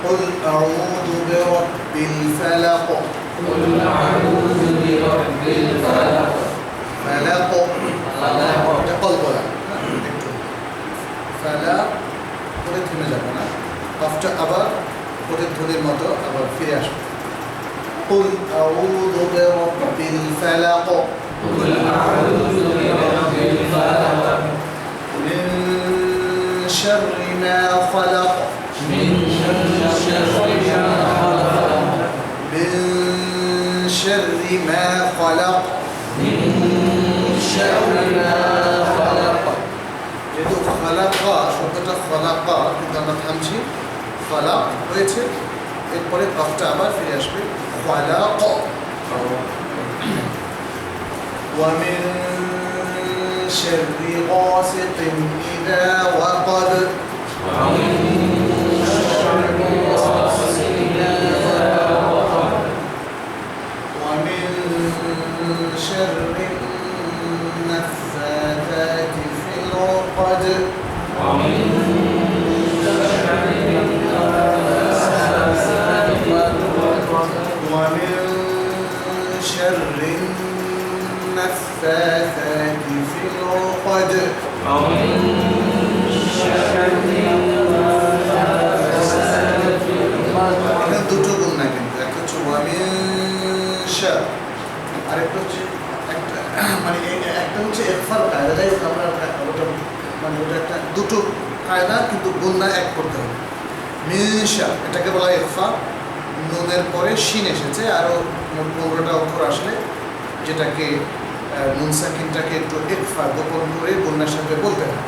قل أعوذ برب الفلق قل أعوذ برب الفلق فلق قلب فلق করে থেমে যাবে না কফটা আবার প্রতিধ্বনির মতো আবার ফিরে আসবে قل أعوذ برب الفلق قل أعوذ برب الفلق من شر ما خلق من شر ما خلق من شر ما خلق من شر ما خلق যেহেতু খালাকা শব্দটা খালাকা কিন্তু আমরা থামছি ফালাক হয়েছে এরপরে কফটা আবার ফিরে আসবে খালাক ومن شر غاسق إذا وقب ومن شر غاسق إذا وقب ومن شر النفاثات في العقد ومن شر النفاثات في العقد ومن شر النفاثات في العقد ومن شر النفاثات في العقد এখানে দুটো গুণ না কিন্তু একটা হচ্ছে ওয়ামিন শার আরেকটা হচ্ছে একটা মানে একটা হচ্ছে ইখফার কায়দা যাই হোক আমরা ওটা মানে ওটা একটা দুটো কায়দা কিন্তু গুণ না এক করতে হবে মিন শার এটাকে বলা হয় ইখফা নুনের পরে শিন এসেছে আরও 15টা অক্ষর আসলে যেটাকে নুন সাকিনটাকে একটু ইখফা গোপন করে গুণের সাথে বলতে হয়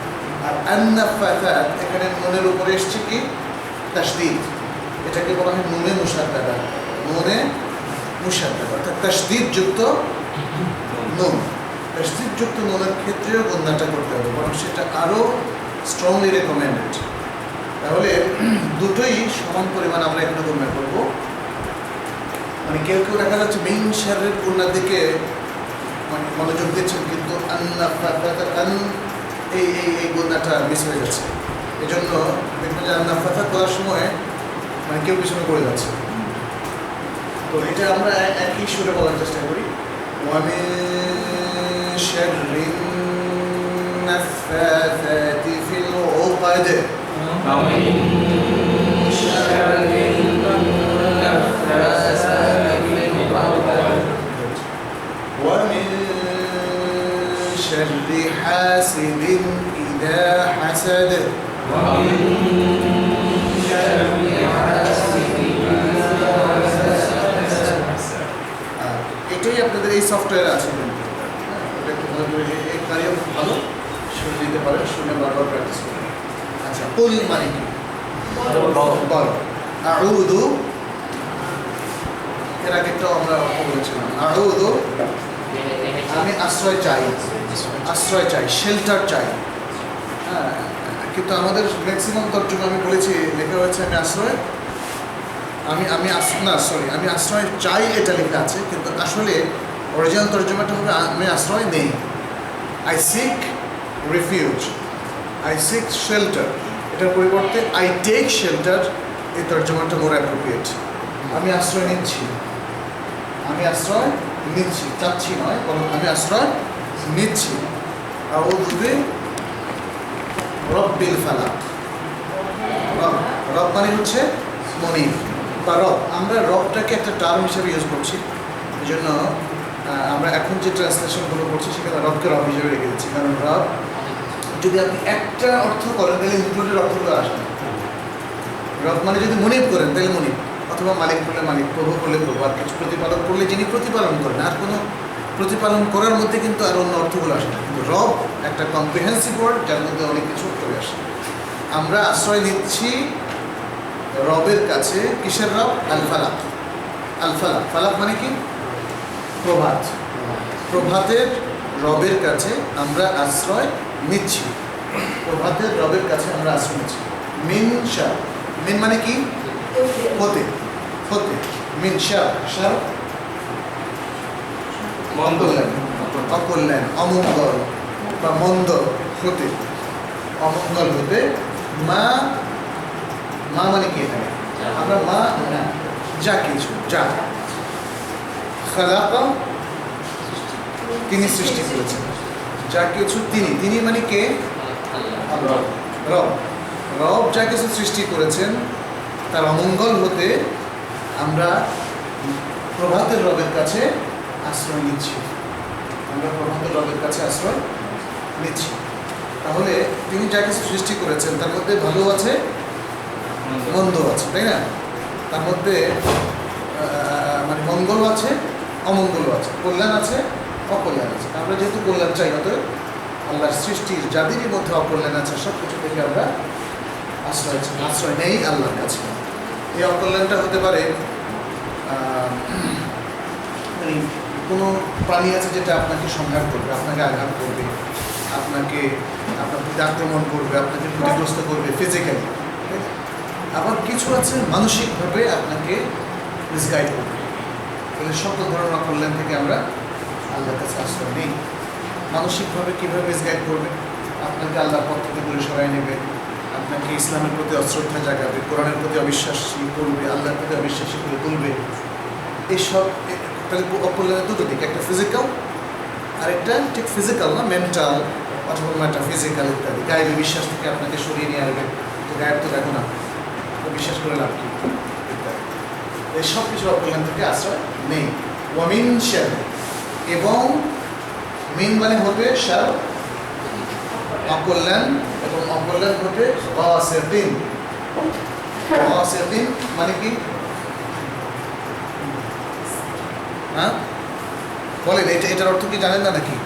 আর আন্নাফাতাত এখানে নুনের উপরে এসছে কি তাসদীদ এটাকে বলা হয় নুনে মুশাদ্দাদা নুনে মুশাদ্দাদা অর্থাৎ তাসদীদ যুক্ত নুন তাসদীদ যুক্ত নুনের ক্ষেত্রেও গুণাটা করতে হবে বরং সেটা আরও স্ট্রংলি রেকমেন্ডেড তাহলে দুটোই সমান পরিমাণ আমরা এখানে গুণা করবো মানে কেউ কেউ দেখা যাচ্ছে মিন শারের গুণার দিকে মানে মনোযোগ দিচ্ছেন কিন্তু এই এই এই গুণাটা মিস হয়ে যাচ্ছে এই জন্য দেখবেন যে আন্নাফাতা করার সময় মানে কেউ পিছনে পড়ে যাচ্ছে তো এটা আমরা একই সুরে বলার চেষ্টা করি ومن شر النفاثات في العقد ومن شر النفاثات في العقد ومن شر حاسد إذا حسد ومن شر حاسد إذا حسد এটাই আপনাদের এই সফটওয়্যার আছে কিন্তু এটা একটু ভালো করে এই কারিও ভালো শুনে দিতে পারে শুনে বারবার প্র্যাকটিস করুন আচ্ছা কুল মানে কি বল আউযু এর আগেটাও আমরা বলেছিলাম আউযু আমি আশ্রয় চাই শেল্টার চাই হ্যাঁ কিন্তু আমাদের ম্যাক্সিমাম তর্জমা আমি বলেছি লেখা হয়েছে আমি আশ্রয় চাই এটা লেখা আছে কিন্তু আসলে অরিজিনাল তর্জমাটা হবে আমি আশ্রয় নেই I seek refuge I seek shelter এটার পরিবর্তে আই টেক শেল্টার এই তর্জমাটা মোর অ্যাপ্রোপ্রিয়েট আমি আশ্রয় নিচ্ছি চাচ্ছি নয় বরং আমি আশ্রয় নিচ্ছি আউযু রব্বিল ফালাক রব মানে হচ্ছে মনিব বা রব আমরা রবটাকে একটা টার্ম হিসেবে ইউজ করছি এই জন্য আমরা এখন যে ট্রান্সলেশনগুলো করছি সেখানে রবকে রব হিসেবে রেখে দিচ্ছি কারণ রব যদি আপনি একটা অর্থ করেন তাহলে ইনক্লুডেড অর্থগুলো আসবে রব মানে যদি মনিব করেন তাহলে মনিব অথবা মালিক করলে মালিক প্রভু করলে প্রভু আর কিছু প্রতিপালক করলে যিনি প্রতিপালন করেন আর কোনো প্রতিপালন করার মধ্যে কিন্তু আর অন্য অর্থগুলো আসে না কিন্তু রব একটা কম্প্রিহেন্সিভ ওয়ার্ড যার মধ্যে অনেক কিছু চলে আসে আমরা আশ্রয় নিচ্ছি রবের কাছে কিসের রব ফালাক মানে কি প্রভাতের রবের কাছে আমরা আশ্রয় নিচ্ছি মিন মানে কি হতে মিন শার অকল্যাণ অমঙ্গল বা মন্দ হতে মা মানে কি এখানে আমরা মা যা কিছু যা খালাকা তিনি সৃষ্টি করেছেন, যা কিছু তিনি মানে কে? রব। রব যা কিছু সৃষ্টি করেছেন তার অমঙ্গল হতে আমরা প্রভাতের রবের কাছে আশ্রয় নিচ্ছি। আমরা প্রভাতের রবের কাছে আশ্রয় নিচ্ছি। তাহলে তিনি যা কিছু সৃষ্টি করেছেন তার মধ্যে ভালো আছে, মন্দ আছে, তাই না? তার মধ্যে মানে মঙ্গল আছে, অমঙ্গল আছে, কল্যাণ আছে, অকল্যাণ আছে। আমরা যেহেতু কল্যাণ চাই, অতএব আল্লাহর সৃষ্টির যাদেরই মধ্যে অকল্যাণ আছে সব কিছু থেকে আমরা আশ্রয় নেই আল্লাহর কাছে। এই অকল্যাণটা হতে পারে মানে কোনো প্রাণী আছে যেটা আপনাকে সংঘাত করবে, আপনাকে আঘাত করবে, আপনার প্রতি আক্রমণ করবে, আপনাকে ক্ষতিগ্রস্ত করবে ফিজিক্যালি। আবার কিছু আছে মানসিকভাবে আপনাকে মিসগাইড করবে। তাহলে সকল ধরনের অকল্যাণ থেকে আমরা আল্লাহর কাছে আশ্রয় নেই। মানসিকভাবে কীভাবে মিসগাইড করবে? আপনাকে আল্লাহর পথ থেকে দূরে সরাই নেবে, আপনাকে ইসলামের প্রতি অশ্রদ্ধা জাগাবে, কোরআনের প্রতি অবিশ্বাসী করবে, আল্লাহর প্রতি অবিশ্বাসী করে তুলবে। এইসব তাহলে অকল্যাণের দুটো দিক, একটা ফিজিক্যাল আর একটা ঠিক ফিজিক্যাল না, মেন্টাল অথবা মেটাফিজিক্যাল ইত্যাদি। গায়েবী বিশ্বাস থেকে আপনাকে সরিয়ে নিয়ে আসবে, তো গায়েব তো দেখো না, তো বিশ্বাস করে লাভ কি ইত্যাদি। এই সব কিছু অকল্যাণ থেকে আশ্রয় নেই। ওয়ামিন শার, এবং মিন মানে হতে, শার অকল্যাণ, এবং অকল্যাণ হতে গাসিকিন। গাসিকিন মানে কি? হ্যাঁ বলেন, এটার অর্থ কি জানেন না নাকি?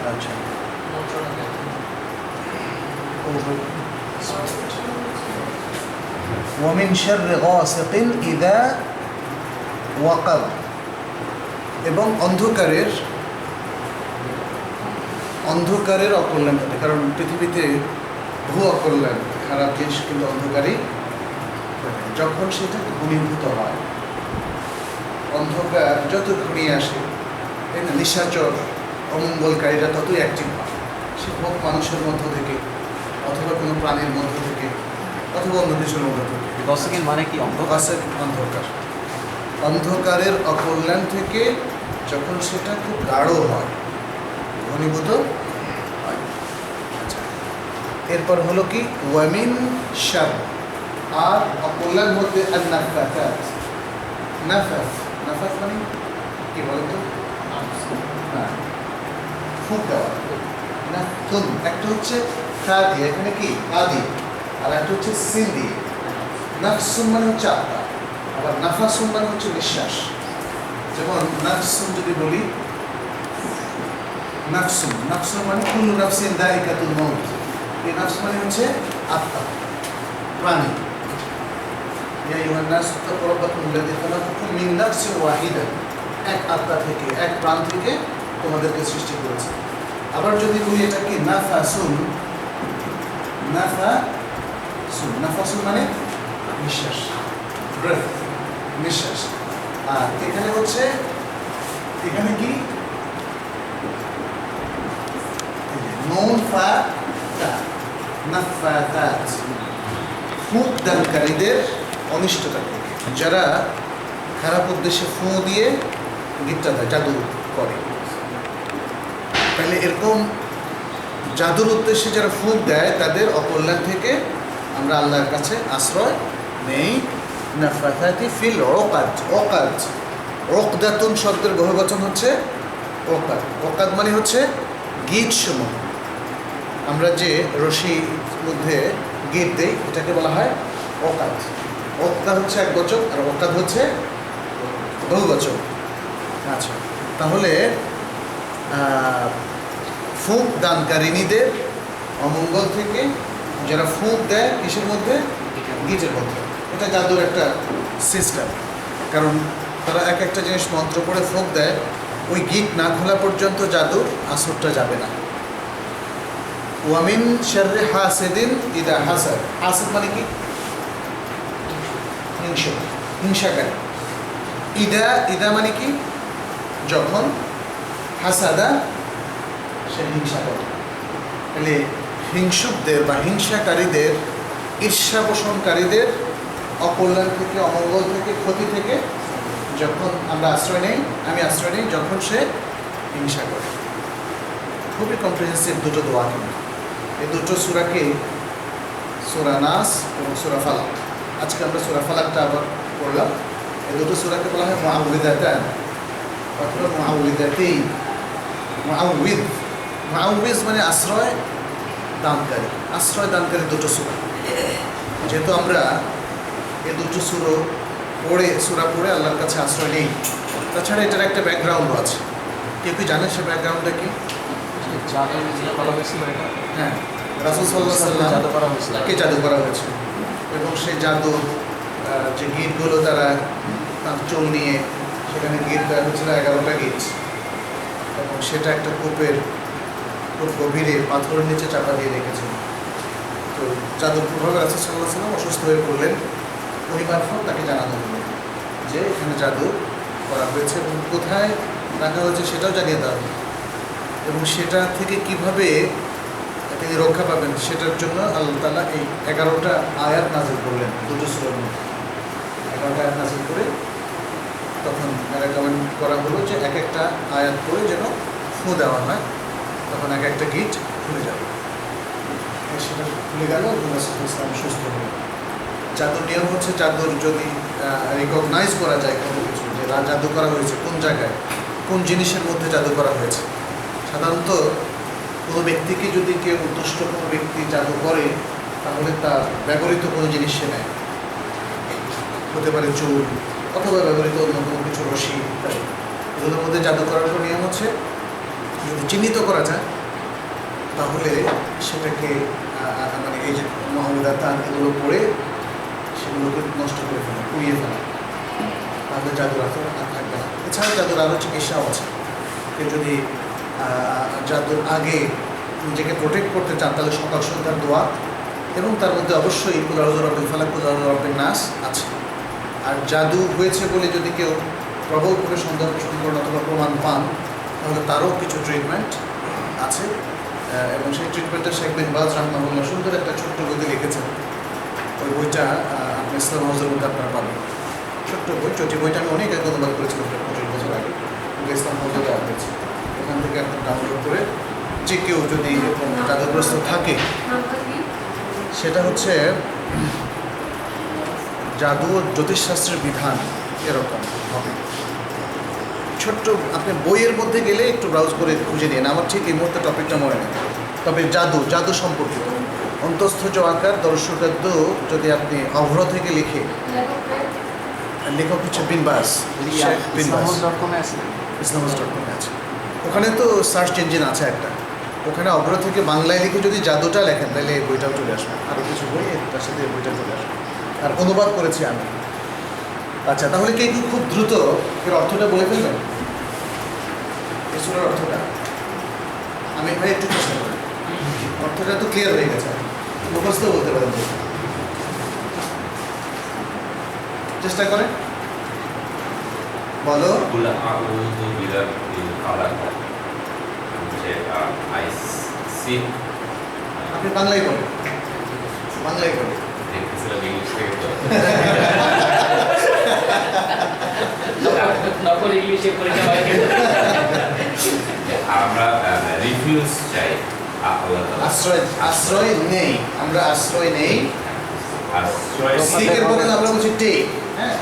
আচ্ছা, ওয়ামিন শাররি গাসিকিন ইযা ওয়াকাব, এবং অন্ধকারের অকল্যাণ হতে। কারণ পৃথিবীতে বহু অকল্যাণ, খারাপ জিনিস কিন্তু অন্ধকারই যখন সেটা ঘনীভূত হয়। অন্ধকার যত ঘনিয়ে আসে, তাই না, নিশাচর অমঙ্গলকারীরা ততই অ্যাক্টিভ হয়। সে হোক মানুষের মধ্য থেকে, অথবা কোনো প্রাণীর মধ্য থেকে, অথবা অন্য কিছুর মধ্য থেকে। গাসিকিন মানে কি? অন্ধকার, অন্ধকারের অকল্যাণ থেকে যখন সেটা খুব গাঢ় হয়, ঘনীভূত হয়। আচ্ছা, এরপর হলো কি? ওয়ামিন শার, আর অকল্যাণ মধ্যে আর নাফাসাত। নাফাস মানে কি বলেন তো? হ্যাঁ, ফুঁক দেওয়া। নাফতুন, একটা হচ্ছে খা দিয়ে, এখানে কি আদি, আর একটা হচ্ছে সিন দিয়ে। নাফসুন মানে হচ্ছে আত্মা, আবার নাফাসুন মানে হচ্ছে নিঃশ্বাস। যেমন নাফসুন যদি বলি, নাফসুন মানে কুল্লু নাফসিন যায়িকাতুল মাউত। এই নাফস মানে হচ্ছে আত্মা, প্রাণী। ইয়া আইয়ুহান নাস ইত্তাকু রাব্বাকুম আল্লাযী খালাকাকুম মিন নাফসিন ওয়াহিদা, এক আত্মা থেকে, এক প্রাণ থেকে তোমাদেরকে সৃষ্টি করেছে। আবার যদি বলি এটা কি নাফাসুন মানে নিঃশ্বাস, ব্রেথ, নিঃশ্বাস। আর এখানে হচ্ছে, এখানে কি নুন ফা তা, নাফাতাত, ফুঁক দানকারীদের অনিষ্টতা থেকে, যারা খারাপ উদ্দেশ্যে ফুঁ দিয়ে গিট্টা দেয়, জাদু করে। তাহলে এরকম জাদুর উদ্দেশ্যে যারা ফুঁক দেয় তাদের অকল্যাণ থেকে আমরা আল্লাহর কাছে আশ্রয় নেই। নাফাতাতি ফিল ওকাদ, ওকদাতুন শব্দের বহুবচন হচ্ছে ওকাদ। ওকাদ মানে হচ্ছে গিট সমূহ। আমরা যে রশির মধ্যে গিট দেই এটাকে বলা হয় ওকাদ। ওকদা হচ্ছে একবচন, আর ওকাদ হচ্ছে বহুবচন। আচ্ছা, তাহলে ফুঁক দানকারিনীদের অমঙ্গল থেকে যারা ফুঁক দেয় কিসের মধ্যে? গিটের মধ্যে। এটা জাদুর একটা সিস্টেম, কারণ তারা এক একটা জিনিস মন্ত্র করে ফুঁক দেয়, ওই গিট না খোলা পর্যন্ত জাদুর আসরটা যাবে না। ওয়ামিন শাররি হাসিদিন ইযা হাসাদ, হাসিদ মানে কি? হিংসাকারী। ইদা মানে কি? যখন, হাসাদা সে হিংসা করে। তাহলে হিংসুকদের বা হিংসাকারীদের, ঈর্ষা পোষণকারীদের অকল্যাণ থেকে, অমঙ্গল থেকে, ক্ষতি থেকে যখন আমরা আশ্রয় নেই, আমি আশ্রয় নেই যখন সে হিংসা করে। খুবই কম্প্রিহেন্সিভ দুটো দোয়া কিন্তু। এই দুটো সূরাকে সূরা নাস এবং সূরা ফালাক, আজকে আমরা সূরা ফালাকটা আবার পড়লাম। এই দুটো সূরাকে বলা হয় মুআউযিযাতান অথবা মুআউযিযাতাইন। মুআউযিজ মানে আশ্রয় দানকারী, আশ্রয় দানকারী দুটো সূরা। যেহেতু আমরা এই দুটো সূরা পড়ে আল্লাহর কাছে আশ্রয় নেই, তাছাড়া এটার একটা ব্যাকগ্রাউন্ডও আছে। কেউ কি জানেন সে ব্যাকগ্রাউন্ডটা কি? হ্যাঁ, রাসূল সাল্লাল্লাহু আলাইহি ওয়াসাল্লাম জাদু করা হয়েছিল। তাকে জাদু করা হয়েছিল এবং সেই জাদু যে গিটগুলো তারা তার চুল নিয়ে সেখানে গিট দেওয়া হয়েছিল 11টা গিট, এবং সেটা একটা কূপের খুব গভীরে পাথরের নিচে চাপা দিয়ে রেখেছিল। তো জাদুর প্রভাবে রাসূল সাল্লাল্লাহু আলাইহি ওয়াসাল্লাম অসুস্থ হয়ে পড়লেন। ওই মারফত তাকে জানানো হলো যে এখানে জাদু করা হয়েছে এবং কোথায় রাখা হয়েছে সেটাও জানিয়ে দেওয়া হলো, এবং সেটা থেকে কিভাবে তিনি রক্ষা পাবেন সেটার জন্য আল্লাহ তাআলা এই 11টা আয়াত নাযিল করলেন দুটো সূরার মধ্যে। 11টা আয়াত নাযিল করে তখন রেকমেন্ড করা হলো যে এক একটা আয়াত করে যেন ফু দেওয়া হয়, তখন এক একটা গিট খুলে যাবে। সেটা খুলে গেল এবং রাসূল ইসলাম সুস্থ হলেন। জাদুর নিয়ম হচ্ছে, জাদুর যদি রিকগনাইজ করা যায় কোনো কিছু যে জাদু করা হয়েছে, কোন জায়গায় কোন জিনিসের মধ্যে জাদু করা হয়েছে। সাধারণত কোনো ব্যক্তিকে যদি কেউ দুষ্ট কোনো ব্যক্তি জাদু করে, তাহলে তার ব্যবহৃত কোনো জিনিস সে নেয়, হতে পারে চুল অথবা ব্যবহৃত অন্য কোনো কিছু রশি ইত্যাদি। এগুলোর মধ্যে জাদু করার কোনো নিয়ম হচ্ছে, যদি চিহ্নিত করা যায় তাহলে সেটাকে মানে এই যে মুআউযিযাতান এগুলো পড়ে সেগুলোকে নষ্ট করে ফেলা, পুড়িয়ে ফেলা, তাহলে জাদুর আর থাকবে না। এছাড়া জাদুর আরও চিকিৎসাও আছে। কেউ যদি জাদুর আগে নিজেকে প্রোটেক্ট করতে চান তাহলে সকাল সন্ধ্যার দোয়া, এবং তার মধ্যে অবশ্যই কুল আউযু বিরাব্বিল ফালাক, কুল আউযু বিরাব্বিন নাস আছে। আর জাদু হয়েছে বলে যদি কেউ প্রবলভাবে সন্দেহ পোষণ করেন অথবা প্রমাণ পান, তাহলে তারও কিছু ট্রিটমেন্ট আছে, এবং সেই ট্রিটমেন্টটা শেখ বিন বাজ রাহমাহুল্লাহ সুন্দর একটা ছোট্ট বই লিখেছেন। ওই বইটা আপনি ইসলাম হাউসের মধ্যে আপনারা পাবেন, ছোট্ট বই। যে বইটা আমি অনেক আগে অনুবাদ করেছিলাম 25 বছর আগে, কিন্তু ইসলাম হাউসে দেওয়া হয়েছে। এখান থেকে আপনার ডাউনলোড করে যে কেউ যদি এরকম জাদুগ্রস্ত থাকে, সেটা হচ্ছে জাদু ও জ্যোতিষশাস্ত্রের বিধান এরকম হবে। ছোট্ট আপনি বইয়ের মধ্যে গেলে একটু ব্রাউজ করে খুঁজে নিন, আমার ঠিক এই মুহূর্তে টপিকটা মনে নেই। তবে জাদু সম্পর্কিত অন্তস্থ আকার দর্শকাদ্য যদি আপনি অভ্র থেকে লিখে, লেখক হচ্ছে বিন বাজ, শেখ বিন বাজ, ইসলামস.com আছে। ওখানে তো সার্চ ইঞ্জিন আছে একটা, ওখানে অগ্র থেকে বাংলায় লিখে যদি জাদুটা লেখেন তাহলে এই বইটাও চলে আসবে, আরও কিছু বই তার সাথে এই বইটা চলে আসবে, আর অনুবাদ করেছি আমি। আচ্ছা, তাহলে কি একটু খুব দ্রুত এর অর্থটা বলে ফেলবেন? এই সূরার অর্থটা আমি ভাই একটু চেষ্টা করি, অর্থটা তো ক্লিয়ার হয়ে গেছে, মুখস্থ বলতে পারেন, চেষ্টা করেন, বলো। কুল আউযু বিরাব্বিল ফালাক, যে আইসি। আপনি বাংলায় বলেন, বাংলায় বলেন। দেখতেছিলাম ইংলিশ থেকে তো। নকল ইংলিশে পরীক্ষা হয় কিন্তু আমরা রিফিউজ চাই আল্লাহ তাআলা। আশ্রয় নেই, আমরা আশ্রয় নেই। আশ্রয় সিকের বলেন, আমরা বলছি টেক। হ্যাঁ,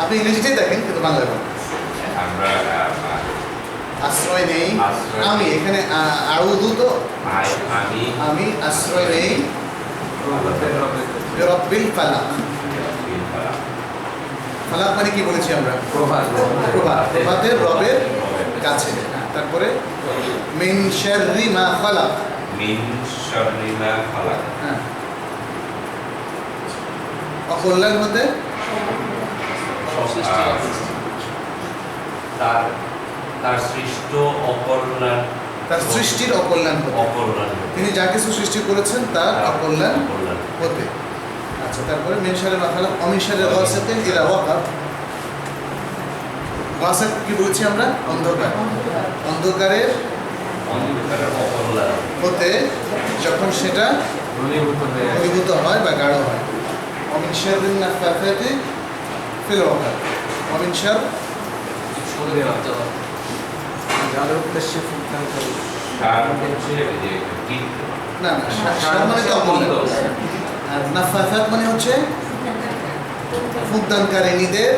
আপনি ইংরেজিতেই দেখেন কিন্তু বাংলায় বলেন। আমরা আশ্রয় নেই, আশ্রয় আমি নেই। এখানে আউযু তো আমি আশ্রয় নেই আল্লাহ তাআলা বিরাব্বিল ফালাক। বিরাব্বিল ফালাক। ফালাক মানে কি বলেছি আমরা? প্রভাত, প্রভাতের রবের কাছে। তারপরে মিন শাররি মা খালাক, মিন শাররি মা খালাক। হ্যাঁ, অকল্যাণ হতে তার সৃষ্ট অকল্যাণ, তার সৃষ্টির অকল্যাণ হতে, অকল্যাণ তিনি যা কিছু সৃষ্টি করেছেন তার অকল্যাণ হতে। আচ্ছা, তারপরে মিন শাররি মা খালাক ওয়া মিন শাররি গাসিকিন ইযা ওয়াকাব। গাসিক কি বলছি আমরা? অন্ধকার, অন্ধকারের অন্ধকারের অকল্যাণ হতে সেটা ঘনীভূত হয় বা গাঢ় হয়। অমিন শাররিন নাফাসাতি ফিল উকাদ। অমিন শার যাদের উদ্দেশ্যে ফুটকারী সার হচ্ছে যে গিট না না শার মানে তো বন্ধ, আর নাফাসাত মানে হচ্ছে ফুটদানকারিনীদের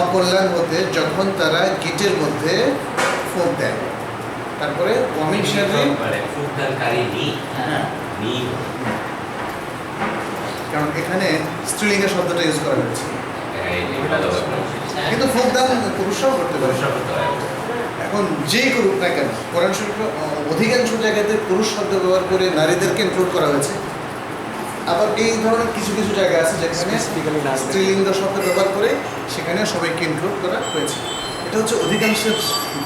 অকল্যাণ হতে যখন তারা গিটের মধ্যে ফুঁক দেয়। তারপরে অমিন শাররিন মানে ফুটদানকারী হ্যাঁ, নি কারণ এখানে স্ত্রীলিঙ্গের শব্দটা ইউজ করা হয়েছে, এটা তো কিন্তু ফুকদান পুরুষরাও করতে পারে। এখন যেই করুক না কেন, কোরআন শরীফে অধিকাংশ জায়গাতে পুরুষ শব্দ ব্যবহার করে নারীদেরকে ইনক্লুড করা হয়েছে। আবার এই ধরনের কিছু কিছু জায়গা আছে যেখানে স্ত্রীলিঙ্গ শব্দ ব্যবহার করে সেখানে সবাইকে ইনক্লুড করা হয়েছে। এটা হচ্ছে অধিকাংশের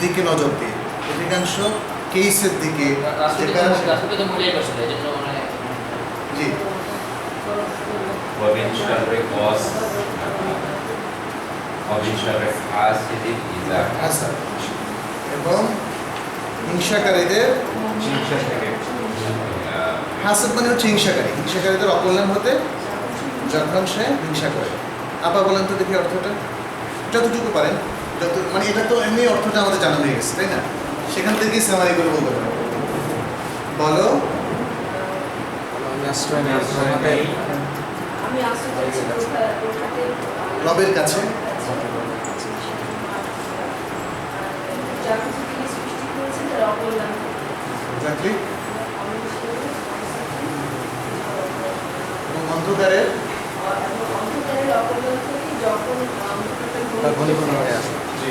দিকে নজর দিয়ে, অধিকাংশ কেসের দিকে রাসূলকে তো মূল্যায়ন করছিল, এজন্য মানে জি ومن شر غاس ومن شر حاسد إذا হাসাদ, এবং হিংসাকারীদের হাসাদ মানে হচ্ছে হিংসাকারী, হিংসাকারীদের অকল্যাণ হতে যখন সে হিংসা করে। আপা বলেন তো দেখি অর্থটা, যতটুকু পারেন, যত মানে এটা তো এমনি অর্থটা আমাদের জানা হয়ে গেছে তাই না, সেখান থেকেই সামারি করে বলতে পারেন। বলো আমি আশ্রয় নেই আমি আশ্রয় করেছি রবের কাছে যা কিছু তিনি সৃষ্টি করেছেন তার অকল্যাণ এক্স্যাক্টলি, এবং অন্ধকারের এবং অন্ধকারের অকল্যাণ থেকে যখন বা ঘনীভূত হয়ে আসে। জি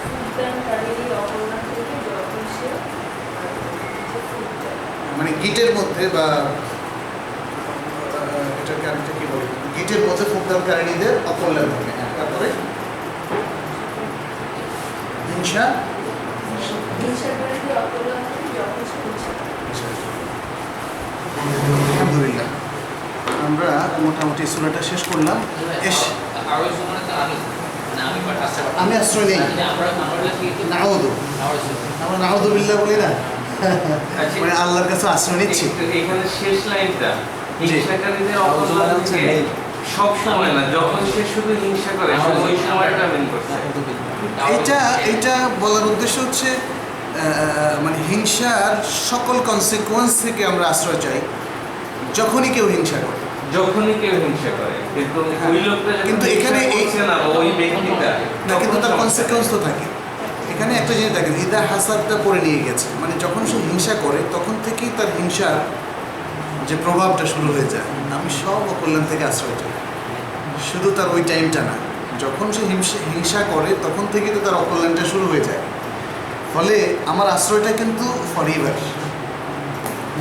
ফুটদানকারীর অকল্যাণ থেকে যখন সে মানে গিটের মধ্যে বা এটাকে আমি কি বলি, গিটের মধ্যে ফুটদানকারিণীদের অকল্যাণ থাকে। তারপরে হিংসা, হিংসাকারীদের অকল্যাণ থেকে যখন সে হিংসা করে। আলহামদুলিল্লাহ, আমরা মোটামুটি সূরাটা শেষ করলাম। আরো মানে তো আমি পাঠাচ্ছি, আমি আশ্রয় নেই, আমরা কি তো নাউদু, আমরা নাউদু বিল্লাহ বলি না, মানে আল্লাহর কাছে আশ্রয় নিচ্ছি। এখানে শেষ লাইনটা হিংসাকারীদের অকল্যাণ হচ্ছে থেকে সব সময় না, যখন সে শুধু হিংসা করে ওই সময়টা মেন করছে। এটা বলার উদ্দেশ্য হচ্ছে মানে হিংসার সকল কনসিকুয়েন্স থেকে আমরা আশ্রয় চাই যখনই কেউ হিংসা করে। যখনই কেউ হিংসা করে, কিন্তু ওই লোকটা যখন কিন্তু এখানে হিংসা এই- করছে না, ওই ব্যক্তিটা না, কিন্তু তার তখন কনসিকুয়েন্স তো থাকে। এখানে একটা জিনিস দেখেন, ইদা হাসাদটা পরে নিয়ে গেছে, মানে যখন সে হিংসা করে তখন থেকেই তার হিংসার যে প্রভাবটা শুরু হয়ে যায়। আমি সব অকল্যাণ থেকে আশ্রয় চাই, শুধু তার ওই টাইমটা না, যখন সে হিংসা করে তখন থেকেই তো তার অকল্যাণটা শুরু হয়ে যায়। ফলে আমার আশ্রয়টা কিন্তু for ever,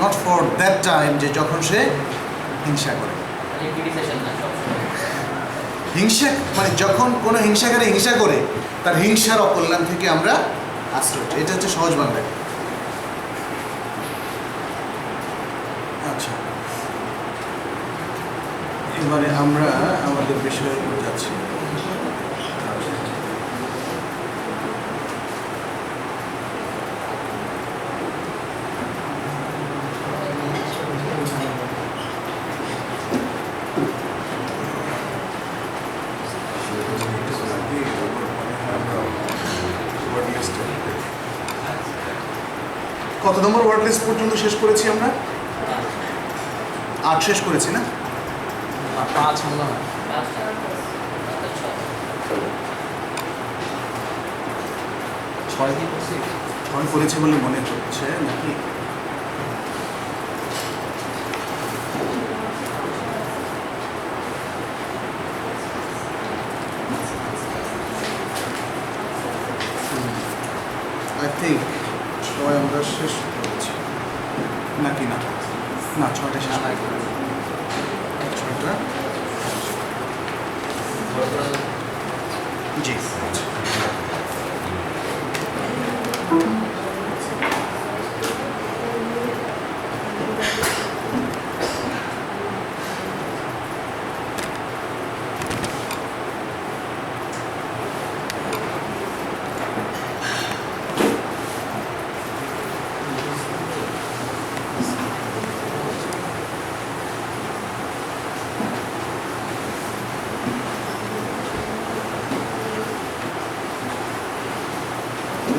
not for that time, যে যখন সে হিংসা করে। ক্রিটিসাইজেশন না সব সময়। হিংসা মানে যখন কোনো হিংসাকারী হিংসা করে তার হিংসার অকল্যাণ থেকে আমরা আশ্রয় চাই। এটা হচ্ছে সহজ বাংলায়। আচ্ছা, এবারে আমরা আমাদের বিষয়ে যাচ্ছি। কত নম্বর ওয়ার্ড লিস্ট পর্যন্ত শেষ করেছি আমরা? 8 শেষ করেছি না? 5 মনে হয়। ছয় কি করছি? 6 করেছি বলে মনে হচ্ছে নাকি? আই থিঙ্ক 6 আমরা শেষ করেছি নাকি না? না, 6টা শেষ না, করেছি। 6টা জি।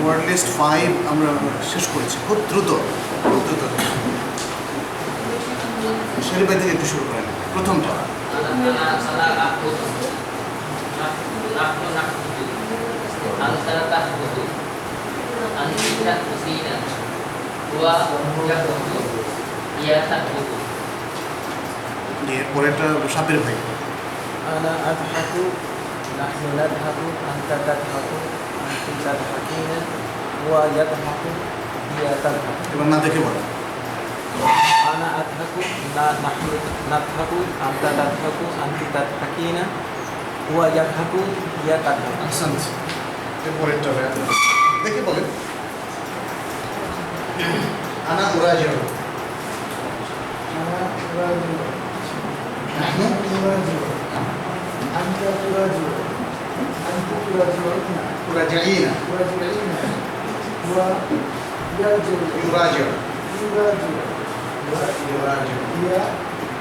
ওয়ার্ড লিস্ট 5 আমরা শেষ করেছি খুব দ্রুত শরীফ ভাই থেকে একটু শুরু করেন প্রথমটা এরপরেটা সাপের ভাই أنا أضحك نحن نضحك أنت تضحك أنت تضحكين هو يضحك هي تضحك এবার না দেখে বলেন أنا أضحك نحن نضحك أنت تضحك أنت تضحكين هو يضحك هي تضحك আহসান এরপরেরটা দেখে বলেন আনা উরাজিউ نحن أنت تراجع أنت تراجعين مراجعين تراجعين يراجع ويرجع يراجع يراجع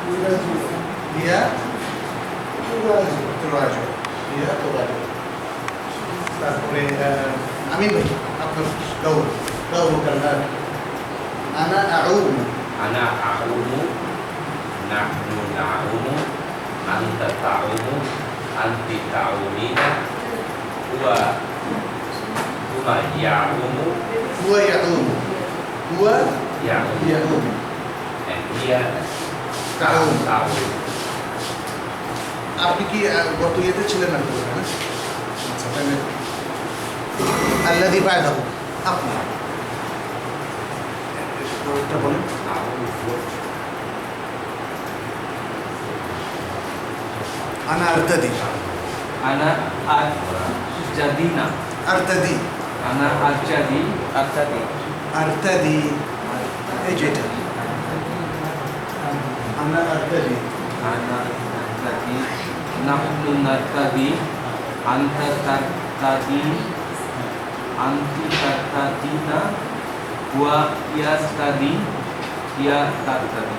يراجع هي تراجع تراجع هي تراجع তারপরে আমিন ভাই আপনার দৌড় কান্নার আনা আউম أنا أعوم نحن نعوم أنت تعوم أنت تعومين هو يعوم هو يعوم هو يعوم يعوم and هي تعوم تعوم আপনি কি গত ইয়েতে ছিলেন না আচ্ছা তাহলে আল্লাযী বা'দাহু আপনি এটা বলেন আনা আরতাদি أنا أرجدينا আরতাদি أنا أرجدي أرتدي আরতাদি এই যেটা আনা আরতাদি أنا أرتدي نحن نرتدي أنت ترتدي أنت ترتدين هو يرتدي هي ترتدي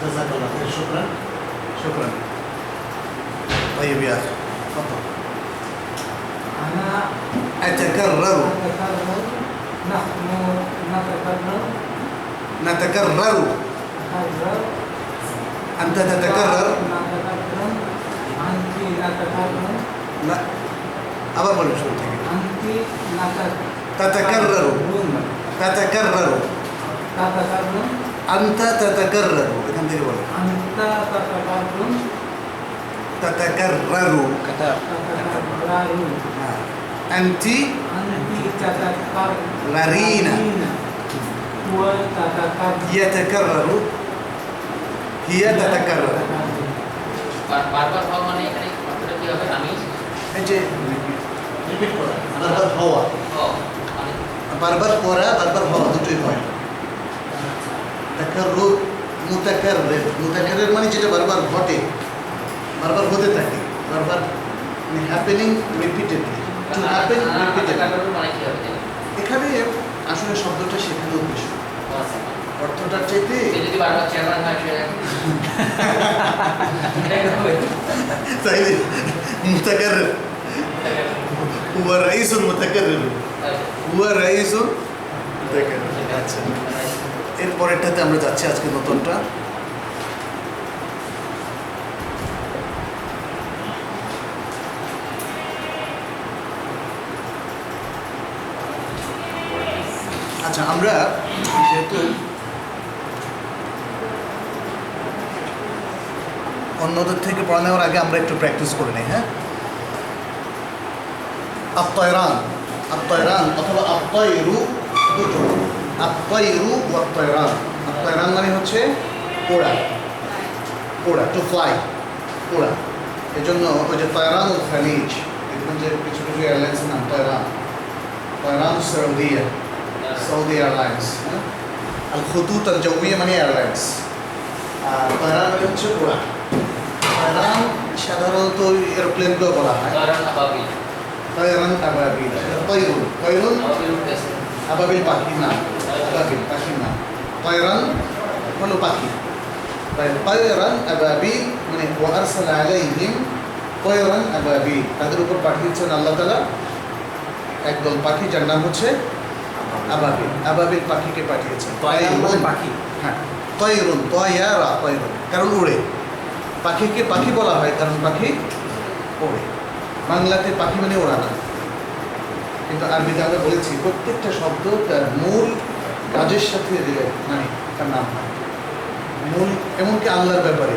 জাযাকাল্লাহ খাইর শুকরান طيب يا اخي تفضل أنا اتكرر أتكرر نحن نتكرر نتكرر نتكرر انت تتكرر نتكرر أنت نتكرر لا আবার বলুন শুরু থেকে أنت تتكرر تتكرر تتكرر أنت تتكرر এখান থেকে বলো أنت تتكرر تتكرر كتاب تتكرر أنت أنت غرين هو تتكرر يتكرر هي تتكرر বারবার হওয়া মানে এখানে কথাটা কি হবে আমি এই যে রিপিট করা বারবার হওয়া আমি বারবার করা বারবার হওয়া দুটোই হয় তাকাররুর মুতাকাররির মানে যেটা বারবার ঘটে বারবার হতে থাকে বারবার মানে happening repeatedly to happen repeatedly মানে কি হবে এখানে আসলে শব্দটা শেখানোর উদ্দেশ্য অর্থটার চাইতে সে যদি বারবার চেয়ারম্যান হয় সে তাইলে মুতাকাররির হুয়া রাইসুল মুতাকাররির হুয়া রাইসুল মুতাকাররির আচ্ছা এরপরেরটাতে আমরা যাচ্ছি আজকে নতুনটা আচ্ছা আমরা যেহেতু অন্যদের থেকে পড়া নেওয়ার আগে আমরা একটু প্র্যাকটিস করে নিই হ্যাঁ আত্তয়রান অথবা আত্তয়রু দুটো আত্তয়রু ও আত্তয়রান মানে হচ্ছে ওড়া টু ফ্লাই ওড়া এই জন্য ওই যে তয়রান ও খালিজ দেখবেন যে কিছু কিছু এয়ারলাইন্সের নাম তয়রান সৌদি এয়ারলাইন্স আল খুতুত আল জৌমিয়া মানে এয়ারলাইন্স আর তয়রান মানে হচ্ছে ওড়া তয়রান সাধারণত এরোপ্লেনকেও বলা হয় তয়রান আবাবিল তয়রুন আবাবিল পাখি না তয়রান হলো পাখি তয়রান আবাবিল মানে ওয়ারসালা আলাইহিম তয়রান আবাবিল তাদের উপর পাঠিয়েছেন আল্লাহ তাআলা একদল পাখি যার নাম হচ্ছে আবাবিল। আবাবিল পাখিকে পাঠিয়েছেন। তয়রান মানে পাখি। হ্যাঁ, তয়রুন, তয়রা, তয়রুন, কারণ উড়ে। পাখিকে পাখি বলা হয় কারণ পাখি ওড়ে। বাংলাতে পাখি মানে ওড়ানা, কিন্তু আরবিতে আমরা বলেছি প্রত্যেকটা শব্দ তার মূল কাজের সাথে মানে তার নাম হয় মূল। এমনকি আল্লাহর ব্যাপারে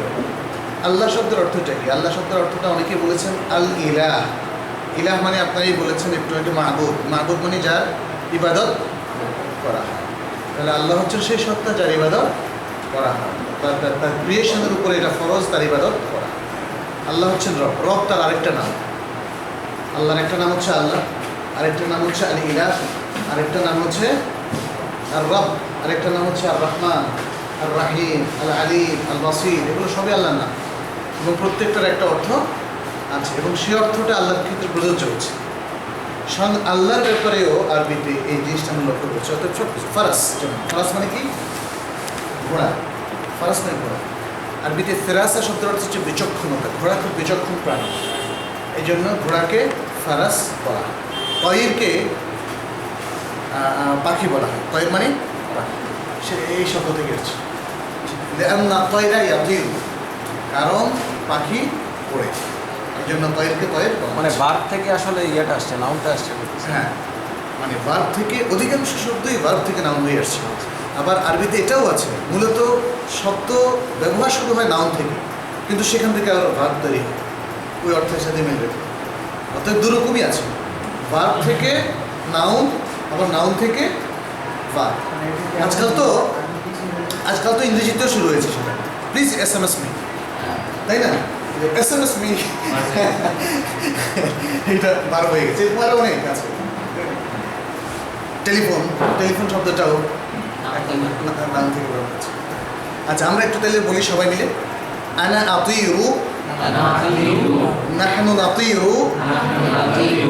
আল্লাহ শব্দের অর্থটা কি? আল্লাহ শব্দের অর্থটা অনেকে বলেছেন আল ইলাহ। ইলাহ মানে আপনারাই বলেছেন একটু আগে মাহবুদ। মাহবুদ মানে যার ইবাদত করা হয়। তাহলে আল্লাহ হচ্ছেন সেই সত্তা যার ইবাদত করা হয়। তার ক্রিয়েশনের উপরে এটা ফরজ তার ইবাদত করা। আল্লাহ হচ্ছেন রব। রব তার আরেকটা নাম। আল্লাহর একটা নাম হচ্ছে আল্লাহ, আরেকটা নাম হচ্ছে আল ইলাহ, আরেকটা নাম হচ্ছে আর রব, আরেকটা নাম হচ্ছে আর রহমান, আর রাহিম, আল আলিম, আল বাসির। এগুলো সবই আল্লাহর নাম এবং প্রত্যেকটার একটা অর্থ আছে এবং সেই অর্থটা আল্লাহর ক্ষেত্রে প্রযোজ্য হচ্ছে। স্বয়ং আল্লাহর ব্যাপারেও আরবিতে এই জিনিসটা আমরা লক্ষ্য করছি। অর্থাৎ সব কিছু ফারাস, যেমন ফারাস মানে কি? ঘোড়া। ফারাস মানে ঘোড়া। আরবিতে ফেরাসা শব্দের অর্থ হচ্ছে বিচক্ষণতা। ঘোড়া খুব বিচক্ষণ প্রাণী, এই জন্য ঘোড়াকে ফারাস বলা হয়। তয়রকে পাখি বলা হয়। তয়র মানে পাখি, সে এই শব্দ থেকে এসেছে। তয়রা ইয়াতিরু, কারণ পাখি ওড়ে, এই জন্য তয়রকে তয়র বলা হয়। মানে ভার্ব থেকে আসলে ইয়েটা আসছে, নাউনটা আসছে। হ্যাঁ, মানে ভার্ব থেকে অধিকাংশ শব্দই ভার্ব থেকে নাউন হয়ে আসছে। আবার আরবিতে এটাও আছে, মূলত শব্দ ব্যবহার শুরু হয় নাউন থেকে, কিন্তু সেখান থেকে আবার ভার্ব তৈরি হয় ওই অর্থের সাথে মিলবে। অর্থাৎ দুরকমই আছে, ভার্ব থেকে নাউন, আবার নাউন থেকে ভার্ব। আজকাল তো ইংরেজিতেও শুরু হয়েছে সেটা। প্লিজ SMS মি, তাই না? SMS মি এটা ভার্ব হয়ে গেছে। এরকম আরও অনেক আছে। টেলিফোন, টেলিফোন শব্দটাও নাম থেকে বলা হচ্ছে। আচ্ছা, আমরা একটু তাহলে বলি সবাই মিলে। আনা আতিরু, নাহনু নাতিরু,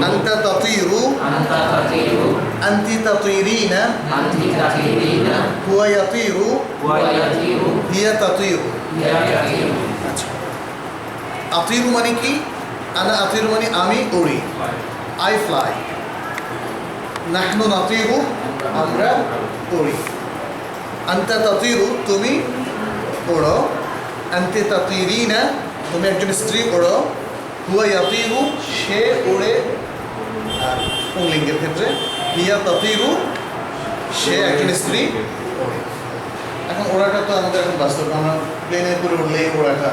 আনতা তাতিরু, আনতি তাতিরিনা, হুয়া ইয়াতিরু, হিয়া তাতিরু। আচ্ছা, আতিরু মানে কি? আনা আতিরু মানে আমি উড়ি, আই ফ্লাই। নাহনু নাতিরু, আমরা উড়ি। আনতা তাতিরু, তুমি ওড়ো। আনতে তাতিরিনা, তুমি একজন স্ত্রী ওড়ো। হুয়া ইয়াতিরু, সে ওড়ে পুংলিঙ্গের ক্ষেত্রে। হিয়া তাতিরু, সে একজন স্ত্রী ওড়ে। এখন ওড়াটা তো আমাদের এখন বাস্তব, আমরা প্লেনে করে উঠলেই ওড়াটা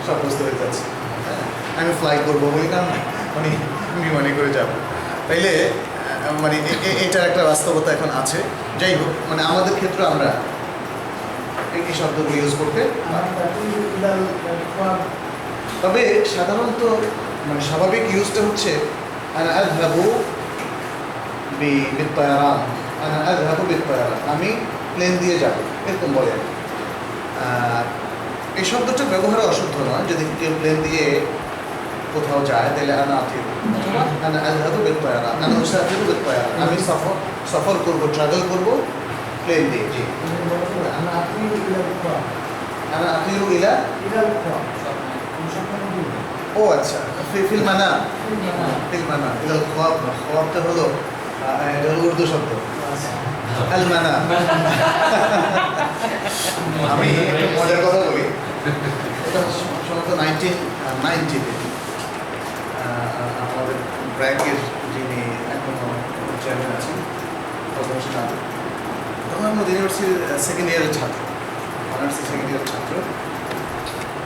সব বুঝতে হয়ে যাচ্ছে। আমি ফ্লাই করবো বলি না, মানে বিমানে করে যাবো, তাইলে মানে এটার একটা বাস্তবতা এখন আছে। যাই হোক, মানে আমাদের ক্ষেত্রে আমরা এই শব্দগুলো ইউজ করতে পারি। তবে সাধারণত মানে স্বাভাবিক ইউজটা হচ্ছে আনা আযহাবু বিত্তায়ারান, আনা আযহাবু বিত্তায়ারান, আমি প্লেন দিয়ে যাব, এরকম বলে। এই শব্দটা ব্যবহারে অশুদ্ধ নয়। যদি কেউ প্লেন দিয়ে কোথাও যায় তাহলে আনা আতিরু, আনা আযহাবু বিত্তায়ারান, আনা উসাফিরু বিত্তায়ারান, আমি সফর করবো, ট্রাভেল করবো প্লেন দিয়ে। জি, আনা আতিরু ইলা। ও আচ্ছা, ফিল মানা, ফিল মানা ইলাল খ্বাব। খ্বাবটা হলো এটা হলো উর্দু শব্দ আল মানা। আমি একটা মজার কথা বলি। এটা সম্ভবত 1990-তে আমাদের ব্র্যাকের যিনি এখনো চেয়ারম্যান আছেন, তখন আমরা ইউনিভার্সিটির সেকেন্ড ইয়ারের ছাত্র, অনার্সের সেকেন্ড ইয়ারের ছাত্র।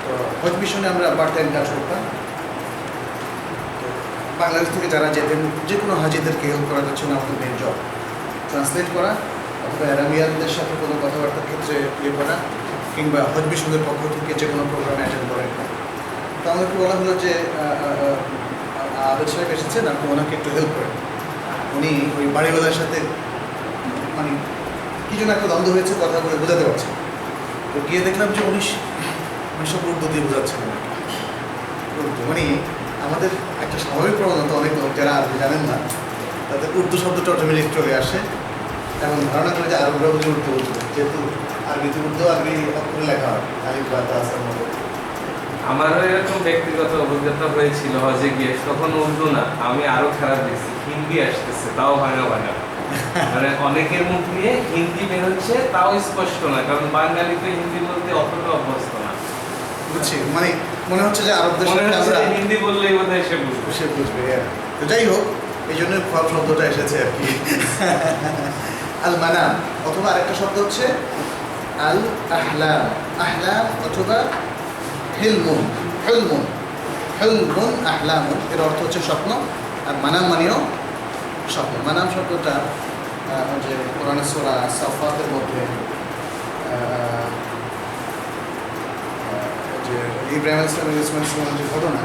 তো হজ মিশনে আমরা পার্ট টাইম কাজ করতাম। তো বাংলাদেশ থেকে যারা যেতেন, যে কোনো হাজিদেরকে হেল্প করার জন্য আমাদের মেন জব ট্রান্সলেট করা, অথবা অ্যারাবিয়ানদের সাথে কোনো কথাবার্তার ক্ষেত্রে ইয়ে করা, কিংবা হজ মিশনের পক্ষ থেকে যে কোনো প্রোগ্রামে অ্যাটেন্ড করেন। তো আমাদেরকে বলা হলো যে আবেদ সাহেব এসেছেন, আপনি ওনাকে একটু হেল্প করেন। উনি ওই বাড়িওয়ালার সাথে মানে কি যেন একটা দ্বন্দ্ব হয়েছে, কথা বলে বোঝাতে পারছেন। তো গিয়ে দেখলাম যে উনি সব উর্দু দিয়ে বোঝাচ্ছেন। উর্দু মানে আমাদের একটা স্বাভাবিক প্রবণতা, অনেক লোক যারা আরবি জানেন না তাদের উর্দু শব্দটা অটোমেটিক চলে আসে এবং ধারণা করে যে আরবরা বুঝে উর্দু বুঝবে, যেহেতু আরবিতে উর্দু আরবি অক্ষরে লেখা হয়, আলিফ বা তা আসার মতো। আমারও এরকম ব্যক্তিগত অভিজ্ঞতা হয়েছিল হজে গিয়ে, তখন উর্দু না, আমি আরো খারাপ দেখছি, হিন্দি আসতেছে, তাও ভাঙা ভাঙা। মানে অনেকের মুখ দিয়ে হিন্দি বের হচ্ছে, তাও স্পষ্ট না, কারণ বাঙালি তো হিন্দি বলতে অতটা অভ্যস্ত না। বুঝছি, মানে মনে হচ্ছে যে আরবদের মনে সাথে হচ্ছে আমরা হিন্দি বললেই বোধহয় সে বুঝবে। সে বুঝবে। তো যাই হোক, এই জন্য খোয়াব শব্দটা এসেছে আর কি। আল মানাম অথবা আরেকটা শব্দ হচ্ছে আল আহলাম। আহলাম অথবা হিলমুন। হিলমুন হিলমুন আহলামুন, এর অর্থ হচ্ছে স্বপ্ন। আর মানাম মানেও স্বপ্ন। মানাম শব্দটা যে কোরআন সূরা সাফাতের মধ্যে যে ইব্রাহিম ইসলামের যে ঘটনা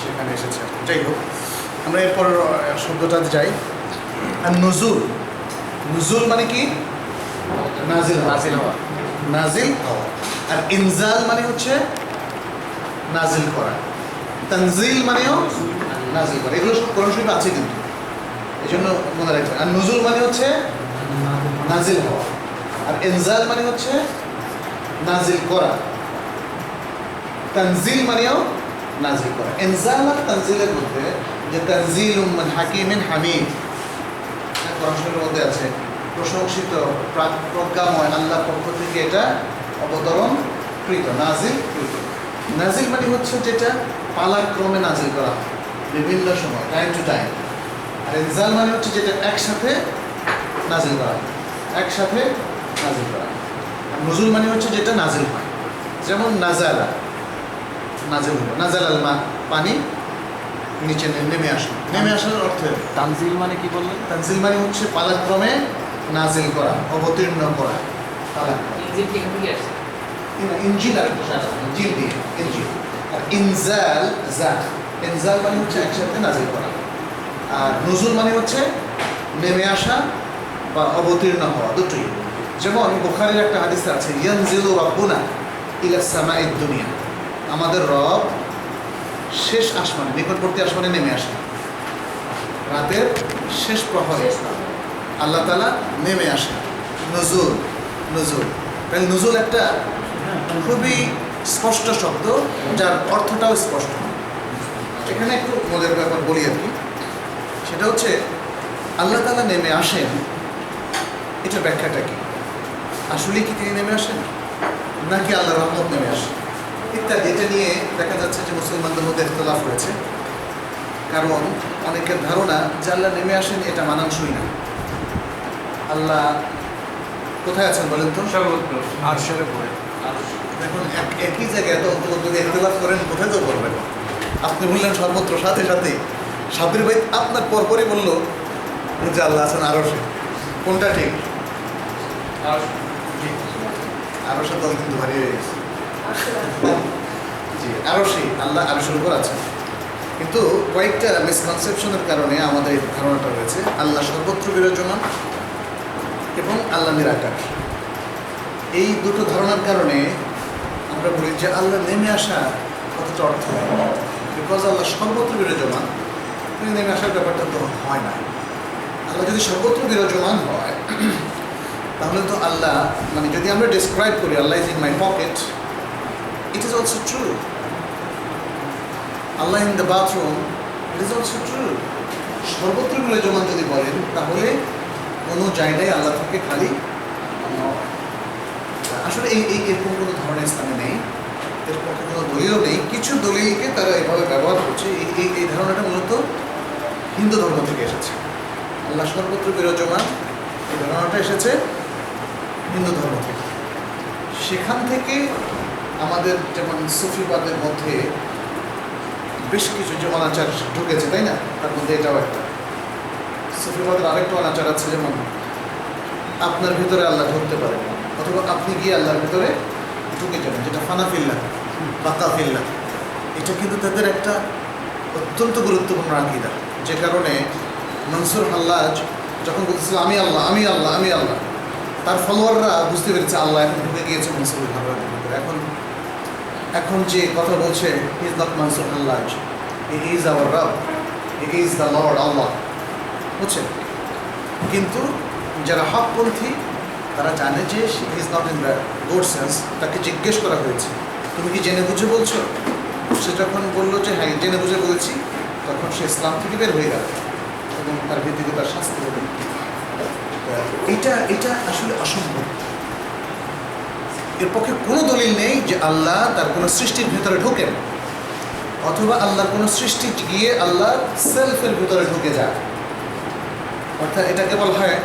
সেখানে এসেছে। যাই হোক, আমরা এরপর শব্দটাতে যাই। আর নজুল। নজুল মানে কি? নাজিল হওয়া। নাজিল হওয়া। নাজিল হওয়া। আর ইনজাল মানে হচ্ছে নাজিল করা। তানজিল মানেও নাজিল করা। এগুলো সব কোরআন শরীফে আছে কিন্তু, এই জন্য মনে রাখবেন। আর নজুল মানে হচ্ছে নাজিল হওয়া, আর ইনজাল মানে হচ্ছে নাজিল করা। তানজিল মানেও নাজিল করা। ইনজাল আর তানজিলের মধ্যে যে তানজিলুম মিন হাকিমিন হামিদ, কোরআন শরীফের মধ্যে আছে, প্রশংসিত প্রজ্ঞাময় আল্লাহর পক্ষ থেকে এটা অবতরণকৃত, নাজিলকৃত। নাজিল মানে হচ্ছে যেটা পালাক্রমে নাজিল করা হয় বিভিন্ন সময়, টাইম টু টাইম। আর ইনজাল মানে হচ্ছে যেটা একসাথে নাজিল করা হয়, একসাথে নাজিল করা হয়। আর নজুল মানে হচ্ছে যেটা নাজিল হয়, যেমন নাজালা, নাজিল হলো। নাজাল আল মা, পানি নিচে নেমে আসলো। নেমে আসার অর্থ তানজিল মানে কি বললেন? তানজিল মানে হচ্ছে পালাক্রমে নাজিল করা, অবতীর্ণ করা, পালাক্রমে। ইঞ্জিন কি এখান থেকে আসছে? ইনজিল আর ইনজিল দিয়ে ইনজিল। আর ইনজাল জাল, ইনজাল মানে হচ্ছে একসাথে নাজিল করা। আর নজুল মানে হচ্ছে নেমে আসা বা অবতীর্ণ হওয়া, দুটোই। যেমন বুখারীর একটা হাদিসে আছে, ইয়ানজিলু রাব্বুনা ইলা সামাইদ দুনিয়া, আমাদের রব শেষ আসমানে, নিকটবর্তী আসমানে নেমে আসে। রাতের শেষ প্রহরে আল্লাহ তাআলা নেমে আসে। নজুল, নজুল। তাহলে নজুল একটা খুবই স্পষ্ট শব্দ, যার অর্থটাও স্পষ্ট। এখানে একটু মজার ব্যাপার বলি আর কি, সেটা হচ্ছে আল্লাহ তাআলা নেমে আসেন, এটার ব্যাখ্যাটা কি? আসলে কি তিনি নেমে আসেন, নাকি আল্লাহর রহমত নেমে আসে ইত্যাদি। এটা নিয়ে দেখা যাচ্ছে যে মুসলমানদের মধ্যে ইখতিলাফ হয়েছে, কারণ অনেকের ধারণা যে আল্লাহ নেমে আসেন এটা মানানসই না। আল্লাহ কোথায় আছেন বলেন তো? সর্বত্র। আরশের উপরে। দেখুন, একই জায়গায় এত যদি ইখতিলাফ করেন কোথায় তো করবেন? আপনি বললেন সর্বত্র, সাথে সাথে সাবির ভাই আপনার পরপরই বললো যে আল্লাহ আছেন আরশে। কোনটা ঠিক? আরশের দল কিন্তু ভারী হয়ে গেছে। জি, আরশে, আল্লাহ আরশের উপর আছেন। কিন্তু কয়েকটা মিসকনসেপশনের কারণে আমাদের এই ধারণাটা রয়েছে আল্লাহ সর্বত্র বিরাজমান এবং আল্লাহ নিরাকার। এই দুটো ধারণার কারণে আমরা বলি যে আল্লাহ নেমে আসা কতটা অর্থ, বিকজ আল্লাহ সর্বত্র বিরাজমান, কিন্তু নেমে আসার ব্যাপারটা তো হয় না। আল্লাহ যদি সর্বত্র বিরাজমান হয় তাহলে তো আল্লাহ, মানে যদি আমরা ডেসক্রাইব করি Allah is in my pocket, it is also true. Allah in the bathroom, it is also true. সর্বত্র বিরাজমান যদি বলেন তাহলে কোনো জায়গায় আল্লাহ থেকে খালি আসলে এরকম কোনো ধারণা ইসলামে নেই, এর পক্ষে কোনো দলিলও নেই। কিছু দলিলকে তারা এভাবে ব্যবহার করছে। এই ধারণাটা মূলত হিন্দু ধর্ম থেকে এসেছে। আল্লাহ সর্বত্র বিরাজমান, এই ধারণাটা এসেছে হিন্দু ধর্ম থেকে। সেখান থেকে আমাদের যেমন সুফিবাদের মধ্যে বেশ কিছু যে অনাচার ঢুকেছে, তাই না? তার মধ্যে এটাও একটা। সুফিবাদের আরেকটা অনাচার আছে, যেমন আপনার ভিতরে আল্লাহ ঢুকতে পারেন না, অথবা আপনি গিয়ে আল্লাহর ভিতরে ঢুকে যাবেন, যেটা ফানাফিল্লাহ বা কাফিল্লাহ। এটা কিন্তু তাদের একটা অত্যন্ত গুরুত্বপূর্ণ আকীদা, যে কারণে মনসুর হাল্লাজ যখন বলতেছিল আমি আল্লাহ, আমি আল্লাহ, আমি আল্লাহ, তার ফলোয়াররা বুঝতে পেরেছে আল্লাহ এখন ঢুকে গিয়েছে মনসুর হাল্লাজের ভিতরে। এখন যে কথা বলছে, he is not Mansur Hallaj, he is our রব, he is the Lord Allah, বুঝছেন? কিন্তু যারা হকপন্থী তারা জানে যে he is not in the good sense. তাকে জিজ্ঞেস করা হয়েছে তুমি কি জেনে বুঝে বলছো? সে যখন বললো যে হ্যাঁ জেনে বুঝে বলেছি, তখন সে ইসলাম থেকে বের হয়ে গেল এবং তার ভিত্তিতে তার শাস্তি হবে। এটা আসলে অসম্ভব। এর পক্ষে কোনো দলিল নেই যে আল্লাহ তার কোনো সৃষ্টির ভেতরে ঢোকেন, অথবা আল্লাহর কোনো সৃষ্টি গিয়ে আল্লাহর সেলফের ভিতরে ঢুকে যায়। অর্থাৎ এটাকে বলা হয়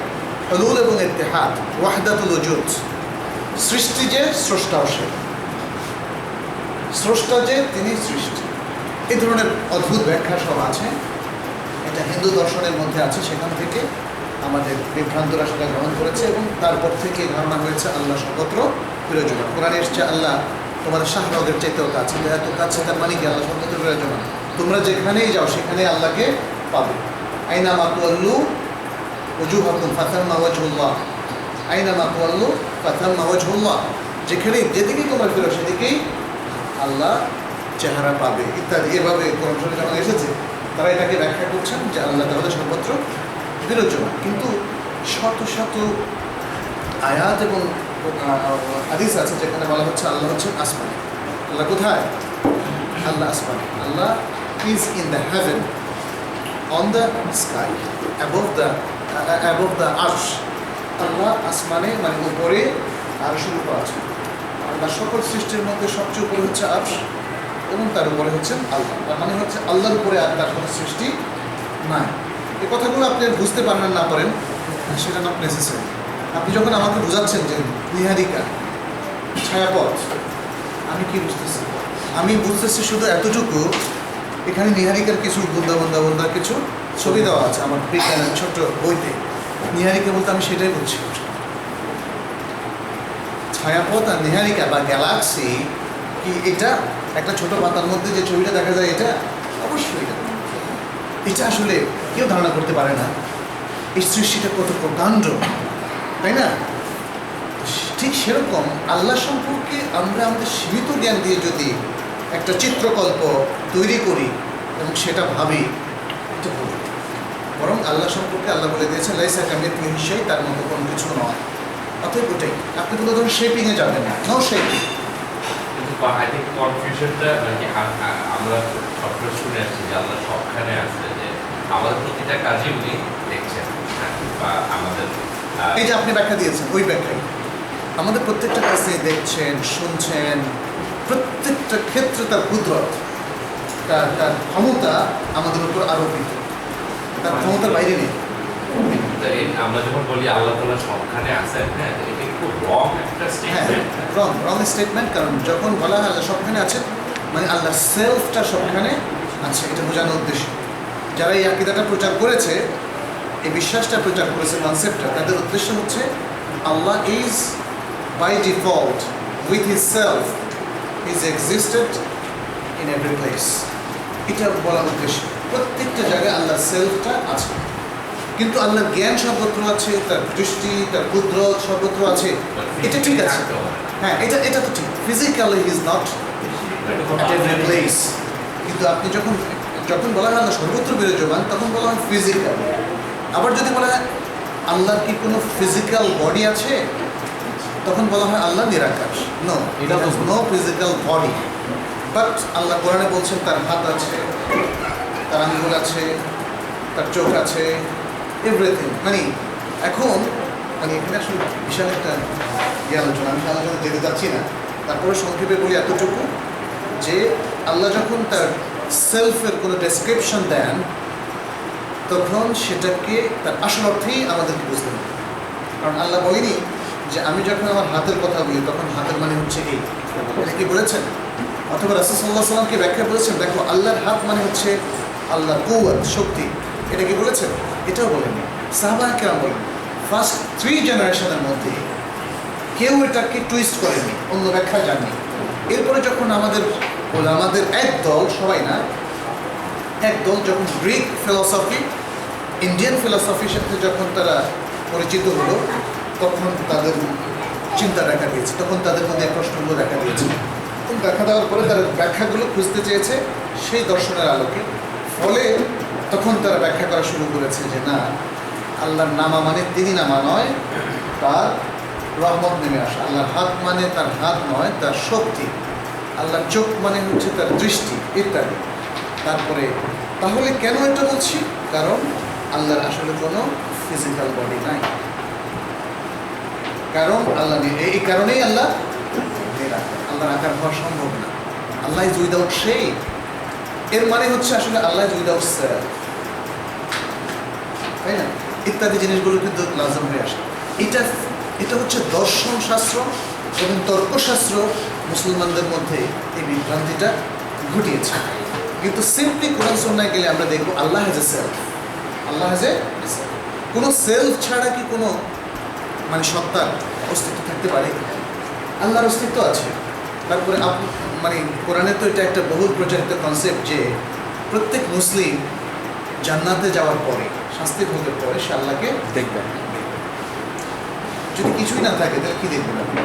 হুলুল এবং ইত্তেহাদ, ওয়াহদাতুল ওজুদ। সৃষ্টি যে, স্রষ্টাও সে। স্রষ্টা যে, তিনি সৃষ্টি। এই ধরনের অদ্ভুত ব্যাখ্যা সব আছে, এটা হিন্দু দর্শনের মধ্যে আছে। সেখান থেকে আমাদের বিভ্রান্তরা সেটা গ্রহণ করেছে এবং তারপর থেকে ধারণা হয়েছে আল্লাহ সর্বত্র বিরাজমান। কোরআনে এসছে আল্লাহ তোমাদের শাহরগের চাইতেও কাছে, এত কাছে, তার মানে কি আল্লাহ সর্বত্র বিরাজমান। তোমরা যেখানেই যাও সেখানে আল্লাহকে পাবে। আইনামা তুওয়াল্লু ওজুহাকুম ফাতাম্মা ওয়াজহুল্লাহ, আইনামা তুওয়াল্লু ফাতাম্মা ওয়াজহুল্লাহ, যেদিকেই তোমরা ফেরো সেদিকেই আল্লাহ চেহারা পাবে ইত্যাদি। এভাবে কোরআন শরীফে যখন এসেছে তারা এটাকে ব্যাখ্যা করছেন যে আল্লাহ তাহলে সর্বত্র বিরাজমান। কিন্তু শত শত আয়াত এবং হাদিস আছে যেখানে বলা হচ্ছে আল্লাহ হচ্ছেন আসমানে। আল্লাহ কোথায়? আল্লাহ আসমানে। Allah is in the heaven, on the sky, above the আরশ। আল্লাহ আসমানে মানে উপরে, আরশের উপর আছে। আল্লাহ সকল সৃষ্টির মধ্যে সবচেয়ে উপরে হচ্ছে আরশ এবং তার উপরে হচ্ছেন আল্লাহ। তার মানে হচ্ছে আল্লাহর উপরে আর তার কোনো সৃষ্টি নাই। এই কথাগুলো আপনি বুঝতে পারেন না পারেন সেটা নট নেসেসারি। আপনি যখন আমাকে বোঝাচ্ছেন যে নিহারিকা, ছায়াপথ, আমি কি বুঝতেছি? আমি বুঝতেছি শুধু এতটুকু, এখানে নিহারিকার কিছু বুন্দা কিছু ছবি দেওয়া আছে আমার বিজ্ঞানের ছোট্ট বইতে। নিহারিকা বলতে আমি সেটাই বুঝছি। ছায়াপথ আর নিহারিকা বা গ্যালাক্সি কি এটা একটা ছোট পাতার মধ্যে যে ছবিটা দেখা যায় এটা? অবশ্যই এটা আসলে কেউ ধারণা করতে পারে না এই সৃষ্টিটা কত প্রকাণ্ড, তাই না? ঠিক সেরকম আল্লাহ সম্পর্কে আমরা আমাদের সীমিত জ্ঞান দিয়ে যদি একটা চিত্রকল্প তৈরি করি এবং সেটা ভাবি, এটা ভুল। বরং আল্লাহ সম্পর্কে আল্লাহ বলে দিয়েছেন লাইসা কামিথলিহি শাই, তার মতো কোনো কিছু নয়। অতএব ওটাই, আপনি কোনো ধরনের শেপিংয়ে যাবেন না, নো শেপিং। কিন্তু আই থিঙ্ক কনফিউশনটা মানে আমরা সবসময় শুনে আসছি যে আল্লাহ সবখানে আছে, যে আমাদের প্রতিটা কাজে উনি দেখছেন, বা আমাদের এই যে আপনি ব্যাখ্যা দিয়েছেন ওই ব্যাখ্যাই আমাদের প্রত্যেকটা কাছে দেখছেন, শুনছেন, প্রত্যেকটা ক্ষেত্রে তার কুদরত, তার ক্ষমতা আমাদের উপর আরোপিত, তার ক্ষমতার বাইরে নেই। আমরা যখন বলি আল্লাহ তাআলা সবখানে আছেন, হ্যাঁ, এটা খুব রং একটা হ্যাঁ, স্টেটমেন্ট। রং স্টেটমেন্ট। কারণ যখন বলা হয় আল্লাহ সবখানে আছে, মানে আল্লাহ সেলফটা সবখানে আছে, এটা বোঝানোর উদ্দেশ্য। যারা এই আকীদাটা প্রচার করেছে, এই বিশ্বাসটা প্রচার করেছে, কনসেপ্টটা, তাদের উদ্দেশ্য হচ্ছে Allah is by default with his self is existed in every place. এটা বলার উদ্দেশ্য প্রত্যেকটা জায়গায় আল্লাহর সেলফটা আছে। কিন্তু আল্লাহর জ্ঞান সর্বত্র আছে, তার দৃষ্টি, তার কুদরত সর্বত্র আছে, এটা ঠিক আছে। হ্যাঁ, এটা তো ঠিক। Physically is not at every place. কিন্তু আপনি যখন বলা হয় আল্লাহ সর্বত্র বিরাজমান, তখন বলা হয় ফিজিক্যাল। আবার যদি বলা হয় আল্লাহর কি কোনো ফিজিক্যাল বডি আছে, তখন বলা হয় আল্লাহ নিরাকাশ। নো, এটা তো নো ফিজিক্যাল বডি। বাট আল্লাহ কোরআনে বলছেন তার হাত আছে, তার আঙ্গুল আছে, তার চোখ আছে, এভরিথিং। মানে এখন এখানে আসলে বিশাল একটা আলোচনা, আমি আলোচনা যেতে যাচ্ছি না। তারপরে সংক্ষেপে বলি এতটুকু যে আল্লাহ যখন তার সেলফের কোনো ডেসক্রিপশন দেন, তখন সেটাকে তার আসল অর্থেই আমাদেরকে বুঝতে হবে। কারণ আল্লাহ বলেনি যে আমি যখন আমার হাতের কথা বলি তখন হাতের মানে হচ্ছে এই, এটা কি বলেছেন? অথবা রাসূল সাল্লাল্লাহু আলাইহি সাল্লামকে ব্যাখ্যা বলেছেন, দেখো আল্লাহর হাত মানে হচ্ছে আল্লাহর কুওয়াত, শক্তি, এটা কি বলেছেন? এটাও বলেনি। সাহাবায়ে কেরাম বলেন ফার্স্ট 3 জেনারেশনের মধ্যে কেউ এটাকে টুইস্ট করেনি, অন্য ব্যাখ্যা জাননি। এরপরে যখন আমাদের এক দল, সবাই না, এক দল যখন গ্রিক ফিলসফি, ইন্ডিয়ান ফিলসফির সাথে যখন তারা পরিচিত হলো, তখন তাদের চিন্তা দেখা দিয়েছে, তখন তাদের মধ্যে প্রশ্নগুলো দেখা দিয়েছে। এবং দেখা দেওয়ার পরে তারা ব্যাখ্যাগুলো খুঁজতে চেয়েছে সেই দর্শনের আলোকে। ফলে তখন তারা ব্যাখ্যা করা শুরু করেছে যে না, আল্লাহর নামা মানে তিনি নামা নয়, তার রহমত নেমে আসা। আল্লাহর হাত মানে তার হাত নয়, তার শক্তি। আল্লাহর চোখ মানে হচ্ছে তার দৃষ্টি ইত্যাদি। তারপরে তাহলে কেন এটা বলছি? কারণ আল্লাহর আসলে কোনো ফিজিক্যাল বডি নাই, কারণ আল্লাহ এই কারণেই আল্লাহ নিরাকার। আল্লাহর আকার হওয়া সম্ভব না। আল্লাহ ইজ উইদাউট শেপ, এর মানে হচ্ছে আসলে আল্লাহ ইজ উইদাউট সেলফ, তাই না? ইত্যাদি জিনিসগুলো কিন্তু লাজম হয়ে আসে। এটা এটা হচ্ছে দর্শন শাস্ত্র এবং তর্কশাস্ত্র মুসলমানদের মধ্যে এই বিভ্রান্তিটা ঘটিয়েছে। কিন্তু সিম্পলি কোরআন সুন্নাহয় গেলে আমরা দেখবো Allah has a self, Allah has a self. কোনো সেলফ ছাড়া কি কোনো মানে সত্তার অস্তিত্ব থাকতে পারে? আল্লাহর অস্তিত্ব আছে। তারপরে মানে কোরআনে তো এটা একটা বহুল প্রচারিত কনসেপ্ট যে প্রত্যেক মুসলিম জান্নাতে যাওয়ার পরে, শাস্তি ভোগের পরে সে আল্লাহকে দেখবেন। যদি কিছুই না থাকে তাহলে কি দেখবেন আপনি?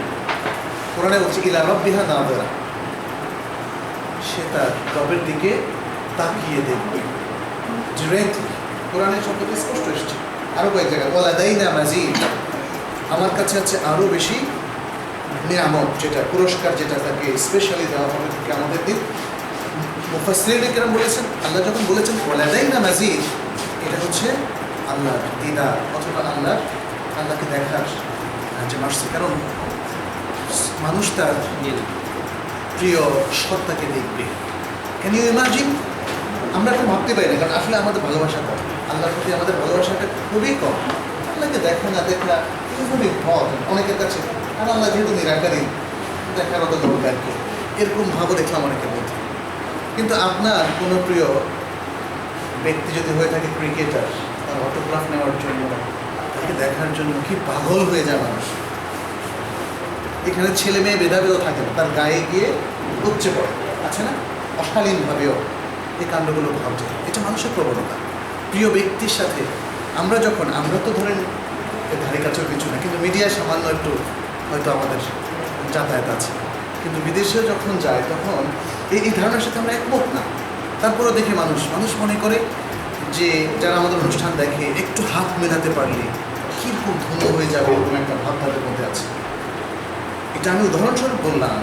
কোরআনে বলছে ইলা রাব্বিহা নাযিরা, সে তার রবের দিকে তাকিয়ে দেখবে ডিরেক্টলি। কোরআনের শব্দটি স্পষ্ট এসেছে আরো কয়েক জায়গায়, ওয়ালাদাইনা মাজিদ, আমার কাছে আছে আরো বেশি নিয়ামত, যেটা পুরস্কার, যেটা তাকে স্পেশালি দেওয়া হবে কিয়ামতের দিন। মুফাসসিরিনে কেরাম বলেছেন আল্লাহ যখন বলেছেন ওয়ালাদাইনা মাজিদ, এটা হচ্ছে আল্লাহর দিদার অথবা আল্লাহকে দেখার যে মার্সি। কারণ মানুষ তার প্রিয় সত্তাকে দেখবে। Can you imagine? আমরা এখন ভাবতে পারি না, কারণ আসলে আমাদের ভালোবাসা কম, আল্লাহর প্রতি আমাদের ভালোবাসাটা খুবই কম। আল্লাহকে দেখা না দেখা খুবই পথ অনেকের কাছে, আর আল্লাহ যেহেতু নিরাকারী, দেখার অত দরকার কি, এরকম ভাবও দেখলাম অনেকের মধ্যে। কিন্তু আপনার কোনো প্রিয় ব্যক্তি যদি হয়ে থাকে ক্রিকেটার, তার অটোগ্রাফ নেওয়ার জন্য, তাকে দেখার জন্য কি পাগল হয়ে যায় মানুষ। এখানে ছেলে মেয়ে ভেদাভেদও থাকে না, তার গায়ে গিয়ে উপচে পড়ে, আছে না? অশালীনভাবেও এই কাণ্ডগুলো ঘটে। এটা মানুষের প্রবণতা। প্রিয় ব্যক্তির সাথে আমরা তো ধরেন ধারে কাছেও কিছু না, কিন্তু মিডিয়ায় সামান্য একটু হয়তো আমাদের যাতায়াত আছে, কিন্তু বিদেশেও যখন যায় তখন এই ধারণার সাথে আমরা একমত না। তারপরেও দেখে মানুষ মনে করে যে যারা আমাদের অনুষ্ঠান দেখে একটু হাত মেলাতে পারলে কীরকম ধন্য হয়ে যাবে, এরকম একটা ভাব তাদের মধ্যে আছে। এটা আমি উদাহরণস্বরূপ বললাম।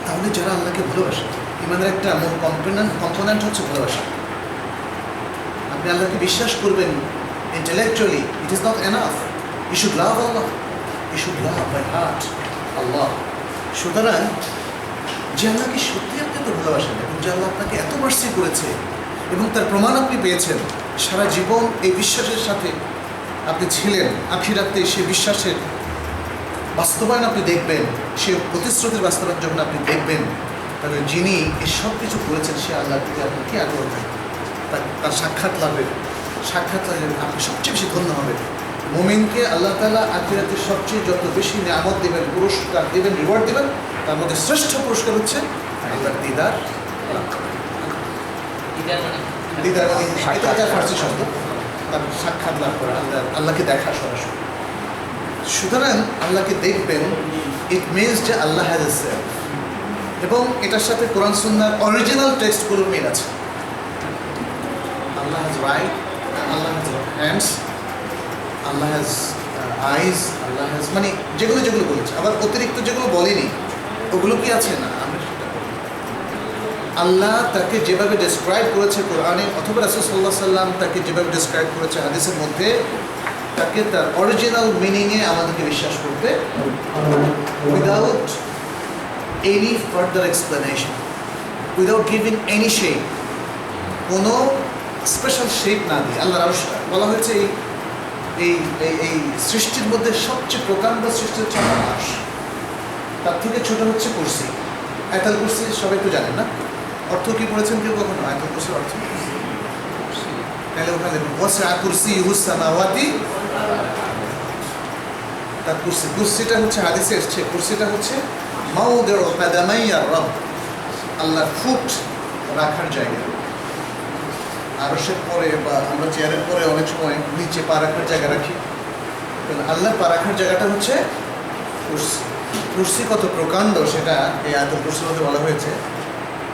তাহলে যারা আল্লাহকে ভালোবাসে, ইমানের একটা মূল কম্পোনেন্ট হচ্ছে ভালোবাসা। আপনি আল্লাহকে বিশ্বাস করবেন intellectually, it is not enough. You should love Allah. You should love by heart Allah. সুতরাং যে আল্লাহকে সত্যি আপনি তো ভালোবাসেন এবং যে আল্লাহ আপনাকে এত মার্সি করেছে এবং তার প্রমাণ আপনি পেয়েছেন, সারা জীবন এই বিশ্বাসের সাথে আপনি ছিলেন, আখিরাতে সে বিশ্বাসের বাস্তবায়ন আপনি দেখবেন, সে প্রতিশ্রুতির বাস্তবায়ন যখন আপনি দেখবেন, তাহলে যিনি এই সব কিছু করেছেন সে আল্লাহর প্রতি আপনার কী আগ্রহ থাকে? তার সাক্ষাৎ লাভের আপনি সবচেয়ে বেশি ধন্য হবেন। মুমিনকে আল্লাহ তাআলা আখিরাতে সবচেয়ে যত বেশি নিয়ামত দেবেন, পুরস্কার দেবেন, রিওয়ার্ড দেবেন, তার মধ্যে শ্রেষ্ঠ পুরস্কার হচ্ছে আল্লাহর দিদার। দিদার মানে এটা একটা ফার্সি শব্দ, তার সাক্ষাৎ লাভ করা, আল্লাহকে দেখা সরাসরি। সুতরাং আল্লাহকে দেখবেন, ইট মিনস যে আল্লাহ হ্যাজ এ সেলফ, এবং এটার সাথে কোরআন সুন্নাহর অরিজিনাল টেক্সটগুলোর মিল আছে। Allah has right, Allah has hands, Allah has eyes, Allah has মানে যেগুলো বলেছে। আবার অতিরিক্ত যেগুলো বলেনি ওগুলো কি আছে না, আমরা সেটা বলি। আল্লাহ তাকে যেভাবে ডেসক্রাইব করেছে কোরআনে, অথবা রাসূল সাল্লাল্লাহু আলাইহি সাল্লাম তাকে যেভাবে ডেসক্রাইব করেছে হাদিসের মধ্যে, তাকে তার অরিজিনাল মিনিংয়ে আমাদেরকে বিশ্বাস করতে, without any further explanation, without giving any shape, কোনো স্পেশাল শেপ না দিয়ে। আল্লাহর আরশটা বলা হয়েছে এই সৃষ্টির মধ্যে সবচেয়ে প্রকাণ্ড সৃষ্টি হচ্ছে আল্লাহর আরশ, তার থেকে ছোট হচ্ছে কুরসি। আয়াতুল কুরসি সবাই তো জানেন না, অর্থ কি পড়েছেন কেউ কখনো? আয়াতুল কুরসির অর্থ তাহলে ওখানে ওয়াসআ কুরসিয়ুহুস সামাওয়াতি, তার কুরসিটা হচ্ছে হাদিসে এসেছে, কুরসিটা হচ্ছে মাউদিউ কাদামাইয়া রব, আল্লাহর ফুট রাখার জায়গা। আরশের পরে বা আমরা চেয়ারের পরে অনেক সময় নিচে পা রাখার জায়গা রাখি, আল্লাহর পা রাখার জায়গাটা হচ্ছে কুরসি। কুরসি কত প্রকাণ্ড সেটা এই আয়াতুল কুরসির মধ্যে বলা হয়েছে,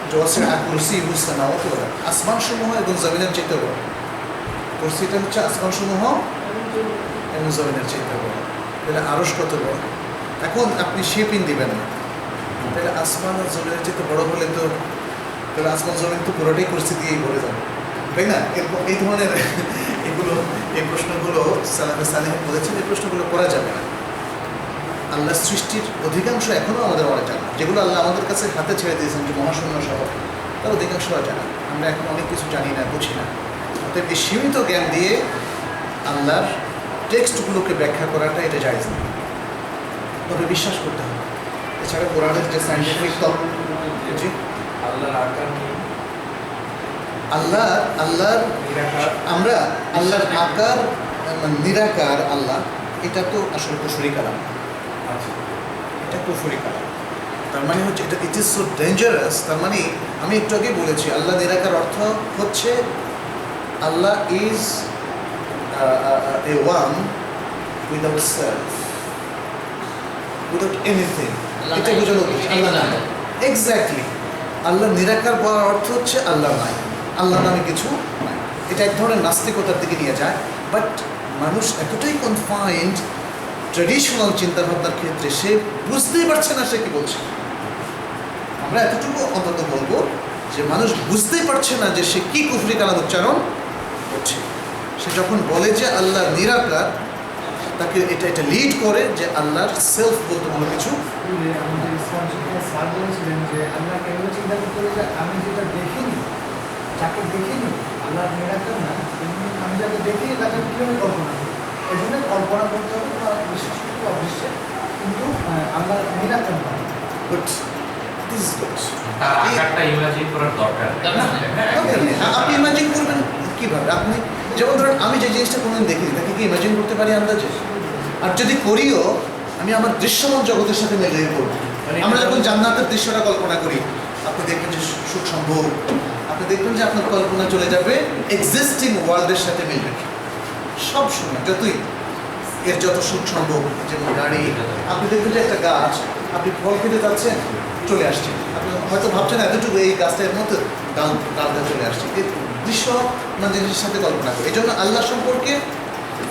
যে ওয়াসআ কুরসিয়ুহুস সামাওয়াতি ওয়াল আরদ, আসমানসমূহ এবং জমিনের চাইতে বড়। কুরসিটা হচ্ছে আসমানসমূহ এবং জমিনের চাইতে বড়, তাহলে আরশ কত বড়। এখন আপনি শেপিং দিবেন না, তাহলে আসমান আর জমিনের চেয়ে বড় হলে তো তাহলে আসমান জমিন তো পুরোটাই পরিস্থিতি ভরে যাবে, তাই না? এই ধরনের এই প্রশ্নগুলো সালাফে সালেহ বলেছেন, এই প্রশ্নগুলো করা যাবে না। আল্লাহ সৃষ্টির অধিকাংশ এখনও আমাদের অজানা, যেগুলো আল্লাহ আমাদের কাছে হাতে ছেড়ে দিয়েছেন, যে মহাশূন্য সহ, তার অধিকাংশ অজানা। আমরা এখন অনেক কিছু জানি না, বুঝি না। অতএব এই সীমিত জ্ঞান দিয়ে আল্লাহর টেক্সটগুলোকে ব্যাখ্যা করাটা এটা জায়েজ না, তবে বিশ্বাস করতে হবে। এছাড়া কোরআনের যে সায়েন্টিফিক জি আল্লাহর আকার কি? আল্লাহর আমরা আল্লাহর আকার নিরাকার আল্লাহ, এটা তো আসলে কুফরি কালাম, এটা কুফরি কালাম। তার মানে হচ্ছে এটা ইট ইজ সো ডেঞ্জারাস। তার মানে আমি একটু আগে বলেছি আল্লাহ নিরাকার অর্থ হচ্ছে Allah is a one without self, without anything. এটা বোঝানো আল্লাহ না, এক্স্যাক্টলি। আল্লাহ নিরাকার বলার অর্থ হচ্ছে আল্লাহ নাই, আল্লাহ নামে কিছু নাই। এটা এক ধরনের নাস্তিকতার দিকে নিয়ে যায়। বাট মানুষ এতটাই কনফাইন্ড ট্র্যাডিশনাল চিন্তাভাবনার ক্ষেত্রে, সে বুঝতেই পারছে না সে কি বলছে। আমরা এতটুকু অন্তত বলবো যে মানুষ বুঝতেই পারছে না যে সে কি কুফরি কালাম উচ্চারণ করছে। সে যখন বলে যে আল্লাহ নিরাকার, তাকে এটা লিড করে যে আল্লাহর সেলফ বলতে কোনো কিছু। আমাদের ইসলাম শিক্ষায় স্যার বলেছিলেন যে আল্লাহ কেন চিন্তা করতে হবে যে আমি যেটা দেখিনি, যাকে দেখিনি, আল্লাহ নিরাকার না, আমি যাকে দেখিনি তাকে কীভাবে কল্পনা করি। এই জন্য কল্পনা করতে হবে, বা বিশ্বাস করতে অবশ্যই, কিন্তু আল্লাহ নিরাকার না। But this is good. তার আকারটা ইমাজিন করার দরকার নেই। আপনি ইমাজিন করবেন কীভাবে? আপনি যেমন ধরেন আমি যে জিনিসটা কোনোদিন দেখিনি তাকে কি ইমাজিন করতে পারি আন্দাজে? আর যদি করিও, আমি আমার দৃশ্যমান জগতের সাথে মিলিয়ে করবো। আমরা যখন জান্নাতের দৃশ্যটা কল্পনা করি, আপনি দেখবেন যে সুখ সম্ভব, আপনি দেখবেন যে আপনার কল্পনা চলে যাবে এক্সিস্টিং ওয়ার্ল্ডের সাথে মিলবে সব সময়। যতই এর যত সুখ সম্ভব, যেমন গাড়ি, আপনি দেখবেন যে একটা গাছ, আপনি ফল খেতে যাচ্ছেন, চলে আসছে, আপনি হয়তো ভাবছেন এতটুকু এই গাছটা এর মধ্যে ডালটা চলে আসছে। এই দৃশ্য মানে জিনিসের সাথে কল্পনা করি। এই জন্য আল্লাহ সম্পর্কে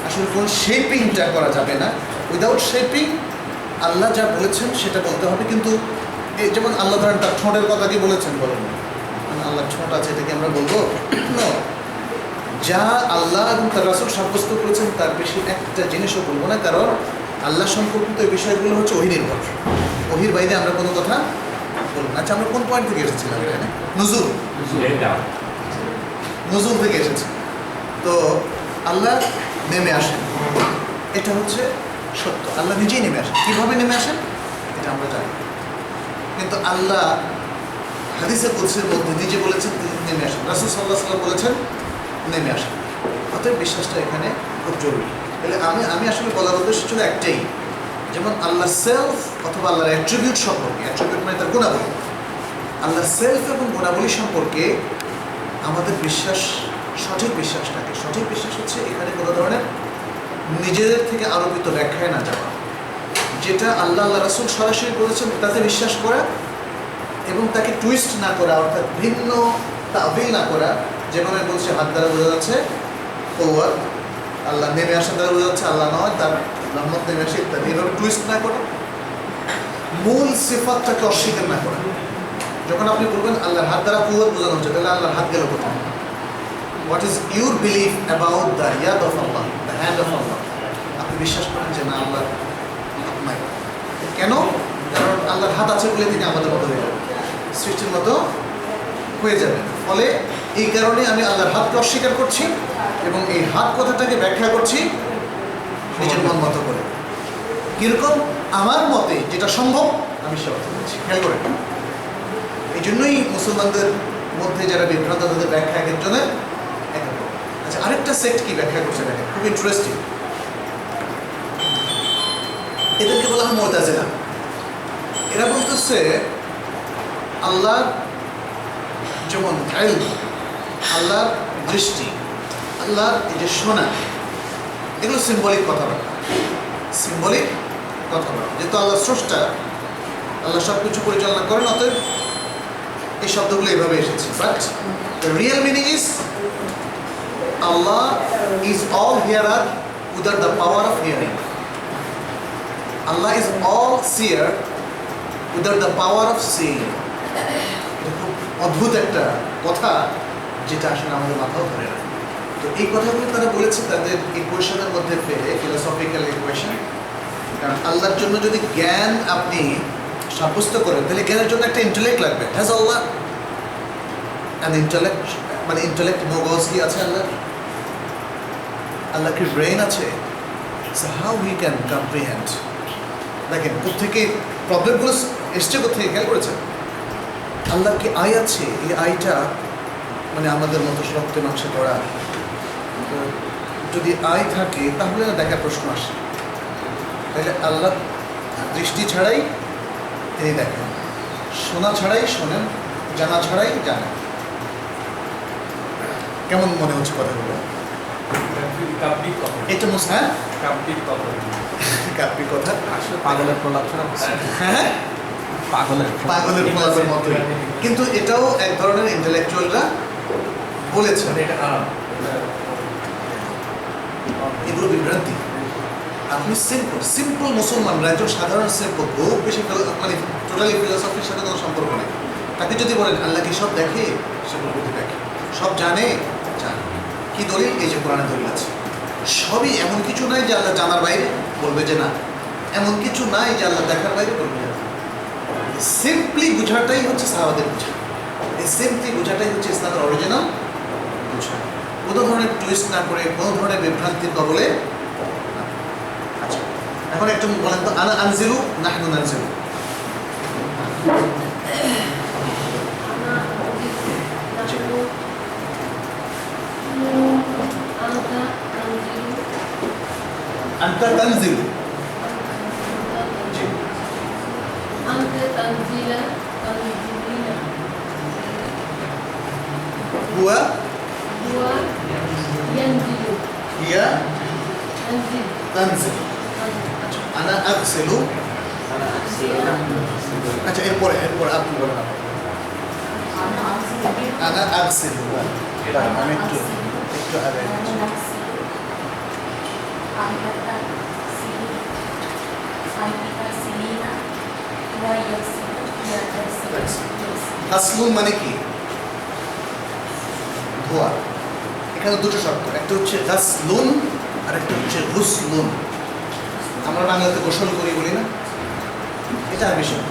আসলে কোনো শেপিংটা করা যাবে না। উইদাউট শেপিং আল্লাহ যা বলেছেন সেটা বলতে হবে। কিন্তু এই যেমন আল্লাহ ধরেন তার ঠোঁটের কথা কি বলেছেন বলেন, মানে আল্লাহর ঠোঁট আছে এটাকে আমরা বলবো না। যা আল্লাহ এবং তার রাসূল সাব্যস্ত করেছেন তার বেশি একটা জিনিসও বলবো না, কারণ আল্লাহ সম্পর্কিত এই বিষয়গুলো হচ্ছে ওহী নির্ভর। ওহীর বাইরে আমরা কোনো কথা বলবো না। আচ্ছা, আমরা কোন পয়েন্ট থেকে এসেছিলাম এখানে? নুজুল থেকে এসেছি। তো আল্লাহ নেমে আসেন, এটা হচ্ছে সত্য। আল্লাহ নিজেই নেমে আসেন। কীভাবে নেমে আসেন এটা আমরা জানি, কিন্তু আল্লাহ হাদিসে কুদসির মধ্যে নিজে বলেছেন তিনি নেমে আসেন। রাসূল সাল্লাল্লাহু আলাইহি ওয়াসাল্লাম বলেছেন নেমে আসেন। অতএব বিশ্বাসটা এখানে খুব জরুরি। তাহলে আমি আসলে বলার উদ্দেশ্য ছিল একটাই, যেমন আল্লাহর সেলফ অথবা আল্লাহর অ্যাট্রিবিউট সম্পর্কে, অ্যাট্রিবিউট মানে তার গুণাবলী, আল্লাহর সেলফ এবং গুণাবলী সম্পর্কে আমাদের বিশ্বাস, সঠিক বিশ্বাসটাকে, সঠিক বিশ্বাস হচ্ছে এখানে কোনো ধরনের নিজেদের থেকে আরোপিত ব্যাখ্যায় না যাওয়া। যেটা আল্লাহ রাসূল সরাসরি বলেছেন তাতে বিশ্বাস করা, এবং তাকে টুইস্ট না করা, অর্থাৎ ভিন্ন তাবিল না করা। যেভাবে বলছে হাত দ্বারা বোঝা যাচ্ছে কৌয়াত, আল্লাহ নেমে আসার দ্বারা বোঝা যাচ্ছে আল্লাহ নয়, তার রহমত নেমে আসে ইত্যাদি। এভাবে টুইস্ট না করা, মূল সিফাতটাকে অস্বীকার না করা। যখন আপনি বলবেন আল্লাহর হাত দ্বারা কুওয়াত বোঝানো হচ্ছে, তাহলে আল্লাহর হাত গেল কোথায়? What is your belief about the ইয়াদ of Allah, the hand of Allah? আপনি বিশ্বাস করেন যে না, আল্লাহর হাত নাই। কেন? কারণ আল্লাহর হাত আছে বলে তিনি আমাদের মতো হয়ে যাবেন, সৃষ্টির মতো হয়ে যাবেন। ফলে এই কারণে আমি আল্লাহর হাতকে অস্বীকার করছি, এবং এই হাত কথাটাকে ব্যাখ্যা করছি নিজের মন মতো করে। কীরকম? আমার মতে যেটা সম্ভব আমি সে অর্থ করছি। খেয়াল করেন, এই জন্যই মুসলমানদের মধ্যে যারা বিভ্রান্ত তাদের ব্যাখ্যা এক একজনের এক এক। আচ্ছা, আরেকটা সেক্ট কি ব্যাখ্যা করছে দেখেন, খুব ইন্টারেস্টিং। এদেরকে বলা হয় মুতাজিলা। এরা বলতেছে আল্লাহর যেমন ইলম, আল্লাহর দৃষ্টি, আল্লাহর এই যে শোনা, এগুলো সিম্বলিক কথাবার্তা, সিম্বলিক কথাবার্তা। যেহেতু আল্লাহ স্রষ্টা, আল্লাহ সব কিছু পরিচালনা করেন, অতএব এই শব্দগুলো এইভাবে এসেছে। But the real meaning is Allah is all hearer without the power of hearing. Allah is all seer without the power of seeing. এটা খুব অদ্ভুত একটা কথা, যেটা আসলে আমাদের মাথাও ধরে না। তো এই কথাগুলো তারা বলেছে তাদের ইকুয়েশনের মধ্যে ফেলে, ফিলোসফিক্যাল ইকুয়েশন। কারণ আল্লাহর জন্য যদি জ্ঞান আপনি সাব্যস্ত করেন, তাহলে জ্ঞানের জন্য একটা ইন্টেলেক্ট লাগবে। হ্যাজ আল্লাহ অ্যান ইন্টেলেক্ট, মানে ইন্টেলেক্ট মগজ কি আছে আল্লাহ? আল্লাহ কি ব্রেন আছে? So how he can comprehend? দেখেন কোথেকে প্রবলেমগুলো এসছে, কোথেকে খেয়াল করেছেন? আল্লাহর কি আয় আছে? এই আয়টা মানে আমাদের মতো রক্তে মাংসে করা। তো যদি আয় থাকে তাহলে না দেখার প্রশ্ন আসে। তাহলে আল্লাহ দৃষ্টি ছাড়াই তিনি দেখেন, শোনা ছাড়াই শোনেন, জানা ছাড়াই জানেন। কেমন মনে হচ্ছে কথাগুলো? কাব্যিক কথা, এটা হ্যাঁ কাব্যিক কথা। কাব্যিক কথা, আসলে পাগলের প্রলাপ ছাড়া হ্যাঁ পাগলের প্রলাপের মতোই। কিন্তু এটাও এক ধরনের ইন্টেলেকচুয়ালরা বলেছে। এটা আরাম। এগুলো বিভ্রান্তি। আপনি সিম্পল মুসলমানরা, একজন সাধারণ সিম্পল, খুব বেশি মানে টোটালি ফিলোসফির সাথে কোনো সম্পর্ক নেই, তাকে যদি বলেন আল্লাহ কি সব দেখে, সে বলবে দেখে। সব জানে, জানে। কি দলিল? এই যে কোরআনে দলিল আছে। সবই, এমন কিছু নাই যে আল্লাহ জানার বাইরে, বলবে যে না। এমন কিছু নাই যে আল্লাহ দেখার বাইরে, বলবে যে না। সিম্পলি বোঝাটাই হচ্ছে সাহাবাদের বোঝা। এই সিম্পলি বোঝাটাই হচ্ছে ইসলামের অরিজিনাল বোঝা। কোনো ধরনের টুইস্ট না করে, কোনো ধরনের বিভ্রান্তির কবলে। আচ্ছা, এখন একটু বলেন তো, আনা আনজিলু নাহনু নানজিলু। আনতা তানজিলু। জি, أنت تنزيل تنزيل হুয়া هو ينزل হিয়া ينزل তানজিল। আনা আগসিলু। আচ্ছা, এরপরে আপনি বলেন। আনা আগসিলু। আমি একটু আগে আসলুন মানে কি? ধোয়া। এখানে দুটো শব্দ, একটা হচ্ছে গাসলুন আর একটা হচ্ছে গুসলুন। আমরা বাংলাতে গোসল করি বলি না, এটা আরবি শব্দ।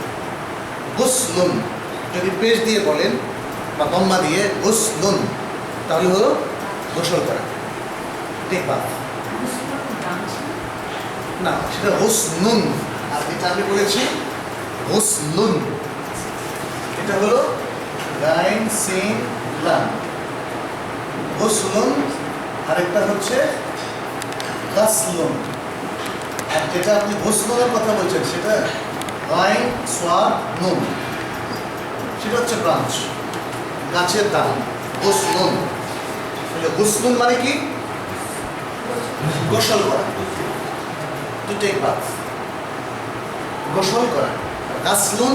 গুসলুন যদি পেশ দিয়ে বলেন বা দম্মা দিয়ে গুসলুন, তাহলে হলো গোসল করা। ঠিক বা না, সেটা গুসলুন। আর এটা আমি বলেছি গুসলুন। এটা হলো গাইন সিন লাম। গুসলুন, আরেকটা হচ্ছে গাসলুন। আর যেটা আপনি গুসলুনের কথা বলছেন, সেটা গাইন সোয়াদ নুন, সেটা হচ্ছে ব্রাঞ্চ, গাছের ডাল। গুসলুন। গুসলুন মানে কি? গোসল করা, টু টেক বাথ, গোসল করা। গাসলুন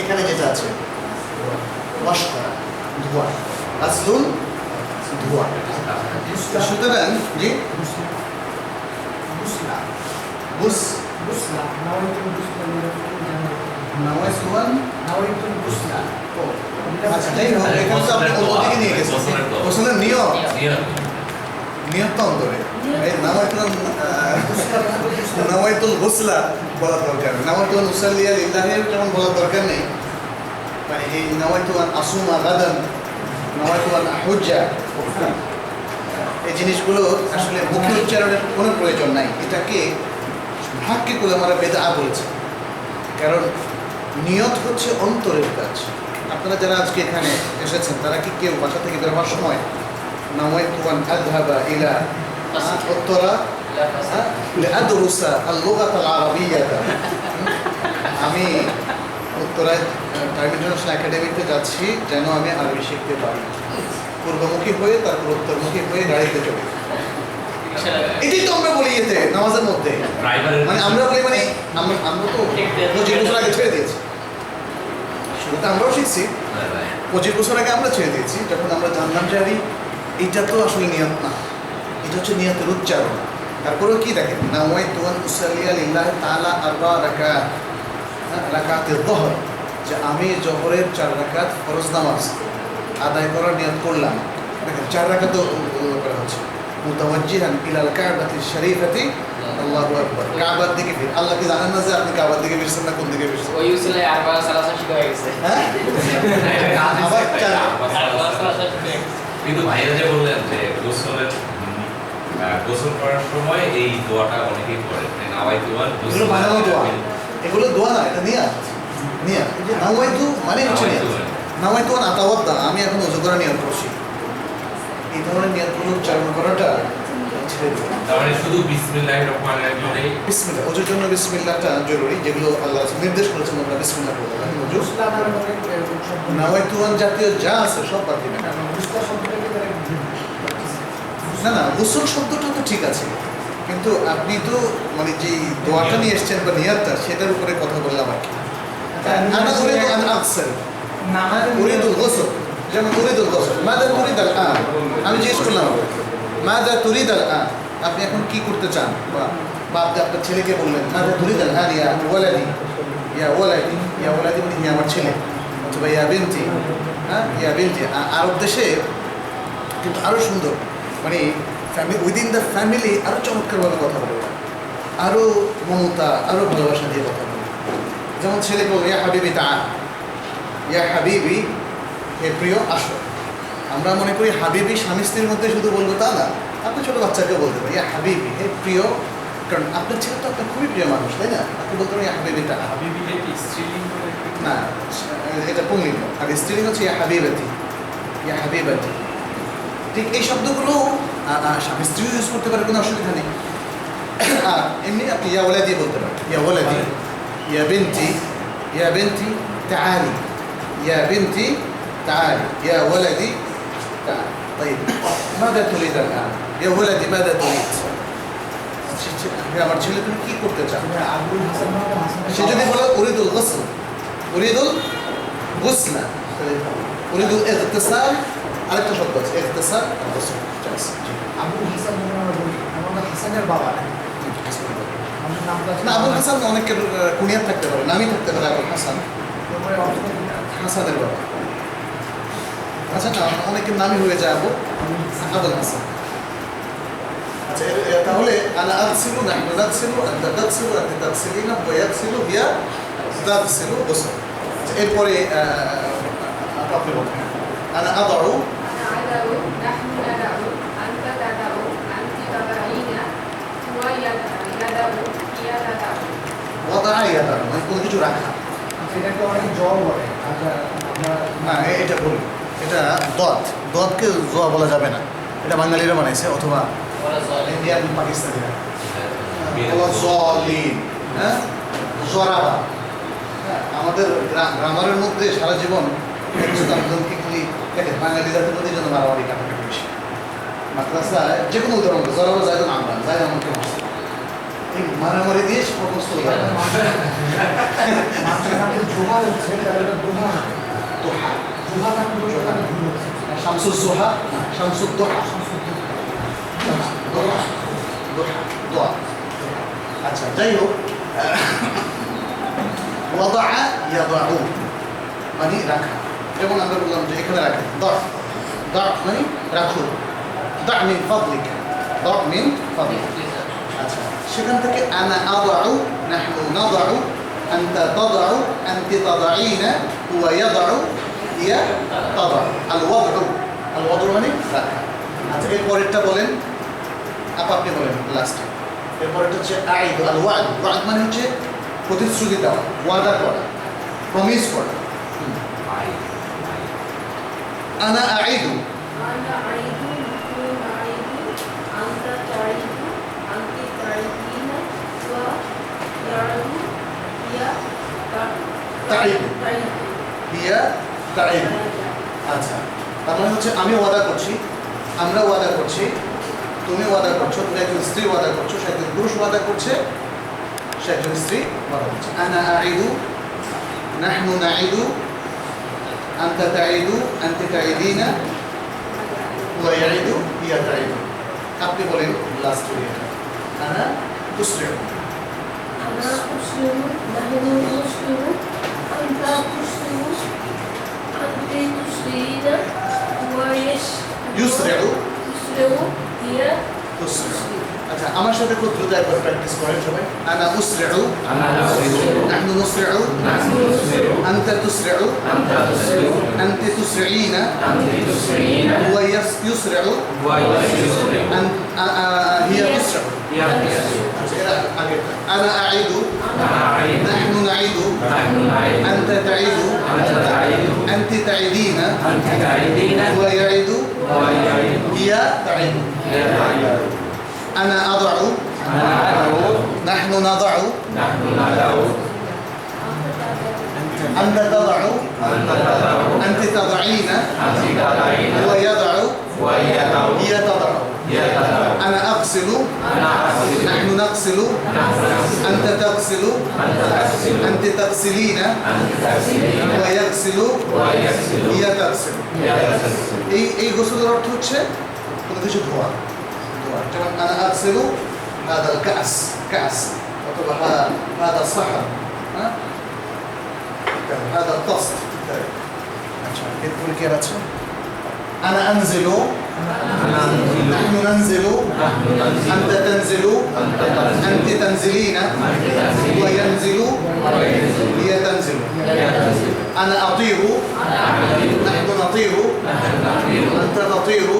এখানে যেটা আছে, ওয়াশ করা, ধোয়া। গাসলুন ধোয়া। সুতরাং জি, বুস নাওয়াইতুন বুসলা। আচ্ছা, যাই হোক, এখানে তো আপনি অন্যদিকে নিয়ে গেছেন। গোসলের নিয়ত, নিয়তটা অন্তরে। এই নাওয়াইতুল গুসলা বলার দরকার নেই। নাওয়াইতুল মুসাল্লিয়া লিল্লাহির যেমন বলার দরকার নেই, মানে এই নাওয়াইতুল আসুমা গাদান, নাওয়াইতুল হুজ্জা, এই জিনিসগুলো আসলে মুখে উচ্চারণের কোনো প্রয়োজন নাই। এটাকে ভাগ্যে করে আমরা বেদা বলছে, কারণ নিয়ত হচ্ছে অন্তরের কাজ। আপনারা যারা আজকে এখানে এসেছেন, তারা কি কেউ বাসা থেকে বের হওয়ার সময় নাওয়াইতু আন আযহাবা ইলা উত্তরা লিআদরুসা আল-লুগাত আল-আরাবিয়্যাতা, আমি উত্তরায় টাইম ইন্টারন্যাশনাল একাডেমিতে যাচ্ছি যেন আমি আরবি শিখতে পারি, পূর্বমুখী হয়ে তারপর উত্তরমুখী হয়ে গাড়িতে চলে। এটাই তো আমরা বলি এতে নামাজের মধ্যে, মানে আমরা বলি, মানে আমরা তো 25 বছর আগে ছেড়ে দিয়েছি। শুরুতে আমরাও শিখছি, 25 বছর আগে আমরা ছেড়ে দিয়েছি, যখন আমরা জানলাম যে আরে এটা তো আসলে নিয়ত না, এটা হচ্ছে নিয়তের উচ্চারণ। তারপরেও কি দেখেন, নাওয়াইতু আন উসাল্লিয়া লিল্লাহি তাআলা 4 রাকাত, রাকাতে যহর, যে আমি জহরের 4 রাকাত ফরজ নামাজ আদায় করার নিয়ত করলাম। দেখেন 4 রাকাত করা হচ্ছে মুতাওয়াজ্জিহান ইলাল কাবাতিশ শরীফাতি, আল্লাহু আকবার। কাবার দিকে ফির। আল্লাহ কি জানেন না যে আপনি কাবার দিকে ফিরছেন না কোন দিকে ফিরছেন? ওই উসিলে আরবা সালাসা শিখা হয়ে গেছে। হ্যাঁ, আবার 4 আরবা সালাসা শিখা হয়ে গেছে। কিন্তু ভাইয়া যে বললেন যে গোসল করার সময় এই দোয়াটা অনেকেই করে, নাওয়াইতু আন এগুলো বানানো দোয়া, এগুলো দোয়া না, এটা নিয়াত। নিয়াত, এই যে নাওয়াইতু মানে হচ্ছে নিয়াত। নাওয়াইতু আন আতাওয়াদ্দা, আমি এখন ওযু করার নিয়ত করছি। এই ধরনের নিয়তগুলো উচ্চারণ করাটা ছেড়ে দিন। তার মানে শুধু বিসমিল্লাহির রহমানির রহিম বলেই বিসমিল্লাহ, ওযুর জন্য বিসমিল্লাহটা জরুরি, যেগুলো আল্লাহ রাসূল নির্দেশ করেছেন আমরা বিসমিল্লাহ বলবো। ওযু ইসলাম আর অনেক শব্দ নাওয়াইতু আন জাতীয় যা আছে সব বাদ দিবেন। বুঝতে শব্দটাকে তারা না না, গোসল শব্দটা তো ঠিক আছে, কিন্তু আপনি তো মানে যে দোয়াটা নিয়ে এসছেন বা নিয়াতটা, সেটার উপরে কথা বললাম আর কি। আনা উরিদু আন আকসার, উরিদুল গোসল, যেমন উরিদুল গোসল, মাযা তুরিদ আল আন, আমি জিজ্ঞেস করলাম মাযা তুরিদ আল আন, আপনি এখন কি করতে চান? বা আপনি আপনার ছেলেকে বললেন মাযা তুরিদ আল আন ইয়া ওয়ালাদি, ইয়া ওয়ালাদি, ইয়া ওয়ালাদি মানে ইয়া আমার ছেলে, অথবা ইয়া বিনতি। হ্যাঁ, ইয়া বিনতি। আরব দেশে কিন্তু আরও সুন্দর, মানে ফ্যামিলি, উইদিন দ্য ফ্যামিলি আরও চমৎকারভাবে কথা বলে, আরও মমতা, আরও ভালোবাসা দিয়ে কথা বলে। যেমন ছেলে বলবো ইয়া হাবিবি তা, ইয়া হাবিবি, হে প্রিয় আসো। আমরা মনে করি হাবিবি স্বামী স্ত্রীর মধ্যে শুধু বলবো তা না, আপনি ছোটো বাচ্চাকেও বলতে পারেন ইয়া হাবিবি, হে প্রিয়, কারণ আপনার ছেলে তো আপনার খুবই প্রিয় মানুষ, তাই না? আপনি বলতে পারেন ইয়া হাবিবি তা। হাবিবিটা কি স্ত্রীলিঙ্গ না, এটা পুংলিঙ্গ, আর স্ত্রীলিঙ্গ হচ্ছে ইয়া হাবিবাতি, ইয়া হাবিবাতি। ঠিক এই শব্দগুলো স্বামী স্ত্রীও ইউজ করতে পারে, কোনো অসুবিধা নেই। আর এমনি আপনি ইয়া ওয়ালাদি বলতে পারেন, ইয়া ওয়ালাদি, ইয়া বিনতি, ইয়া বিনতি তাআলি, ইয়া বিনতি তাআলি, ইয়া ওয়ালাদি তাআলি। طيب ماذا تريد الآن؟ يا ولدي ماذا تريد؟ হে আমার ছেলে, তুমি কি করতে চাও? আবুল হাসান মাহমুদ হাসান সে যদি বলে উরিদুল গোসল, উরিদুল গোসলা, উরিদুল ইগতিসাল, আরেকটা শব্দ আছে ইগতিসাল আর গোসল। আবুল হাসান আমরা বলি, আমাদের হাসানের বাবা, আমাদের নামটা না, আবুল হাসান অনেকের কুনিয়াত থাকতে পারে, নামই থাকতে পারে আবুল হাসান, তারপরে অর্থ হাসানের বাবা। আচ্ছা, না অনেকের নামই হয়ে যায় আবুল হাসান। আচ্ছা, তাহলে আনা আগসিলু, নাহনু নাগসিলু, আনতা তাগসিলু, আনতি তাগসিলিনা, হুয়া ইয়াগসিলু, হিয়া তাগসিলু গোসল। এরপরে আপনি বলুন আনা আদাউ, أنا أدعو، نحن ندعو، أنت تدعو، أنت تدعين، هو يدعو، هي تدعو। ওয়াদা ইয়াদাহু, মানে কোনো কিছু রাখা। এটাকে অনেকে জল বলে। আচ্ছা, আমরা না, এটা বলি, এটা দদ, দদকে জোয়া বলা যাবে না, এটা বাঙালিরা বানাইছে, অথবা ওরা জলে ইন্ডিয়ান পাকিস্তানিরা বলা জলিন, হ্যাঁ, জরাবা। হ্যাঁ, আমাদের গ্রামারের মধ্যে সারা জীবন একজনকে খালি দেখেন, বাঙালি জাতির মধ্যে জন্য মারামারি কাটাকাটি বেশি। মাদ্রাসায় যে কোনো উদাহরণ, জরাবা যায় না, আমরা যাই আমাকে মারছে, এই মারামারি দিয়ে সমস্ত উদাহরণ। মানুষের নামে জোহা হচ্ছে, তাহলে এটা দোহা হবে। দোহা, জোহা নাম জোহা ভুল হচ্ছে। শামসুজ জোহা, শামসুদ দোহা, দোহা, দোহা, দোয়া। আচ্ছা, যাই হোক, ওয়াদা ইয়াদাউ মানে রাখা। যেমন আমরা বললাম যে এখানে রাখেন, দা, দা মানে রাখো, দা মিন ফাদলিকা, দা মিন ফাদলিকা। আচ্ছা, সেখান থেকে আনা আদাউ, নাহনু নাদাউ, আনতা তাদাউ, আনতি তাদাইনা, হুয়া ইয়াদাউ, ইয়া তাদাউ। আল ওয়াদউ, আল ওয়াদউ মানে রাখা। আচ্ছা, এর পরেরটা বলেন, আপনি বলেন লাস্টে। এরপরেরটা হচ্ছে আইদ, আল ওয়াদ, ওয়াদ মানে হচ্ছে প্রতিশ্রুতি দেওয়া, ওয়াদা করা, প্রমিস করা। আনা আইদু, أنا أعيد، نحن نعيد، أنت تعيد، أنت تعيدين، هو يعد، هي تعيد، تعيد। হিয়া তাইদ। আচ্ছা, তার মানে হচ্ছে আমি ওয়াদা করছি, আমরা ওয়াদা করছি, তুমি ওয়াদা করছো, তুমি একজন স্ত্রী ওয়াদা করছো, সে একজন পুরুষ ওয়াদা করছে, সে একজন স্ত্রী ওয়াদা করছে। আনা আইদু, নাহনু নাইদু, আনতা তাইদু, আনতি তাইদিনা, হুয়া ইয়াইদু, হিয়া তাইদু। আপনি বলেন লাস্ট আনা তুসরিউ। أنا أسلم نحن نسلم أنت تسلم أنت تسلمين هو يسرع يسرع هي تسرع আচ্ছা আমার সাথে খুব দ্রুত একবার প্র্যাকটিস করেন সবাই আনা উসরিউ নাহনু নুসরিউ আনতা তুসরিউ আনতি তুসরিনা হুয়া ইউসরিউ হিয়া তুসরিউ আচ্ছা এরা আগেরটা আনা আইদু নাহনু নাইদু আনতা তাইদু আনতি তাইদিনা হুয়া ইয়াইদু হিয়া তাইদু أنا أضع نحن نضع أنت تضع أنت تضعين هو يضع هي تضع أنا أغسل نحن نغسل أنت تغسل أنت تغسلين هو يغسل هي تغسل এই গোসলের অর্থ হচ্ছে কোনো কিছু ধোয়া যেমন أنا أغسل هذا الكأس كأس অথবা هذا الصحن هذا الطست আচ্ছা এরপরে কি আছে أنا أنزل نحن ننزل أنت تنزل أنت تنزلين هو ينزل هي تنزل أنا أطير نحن نطير أنت تطير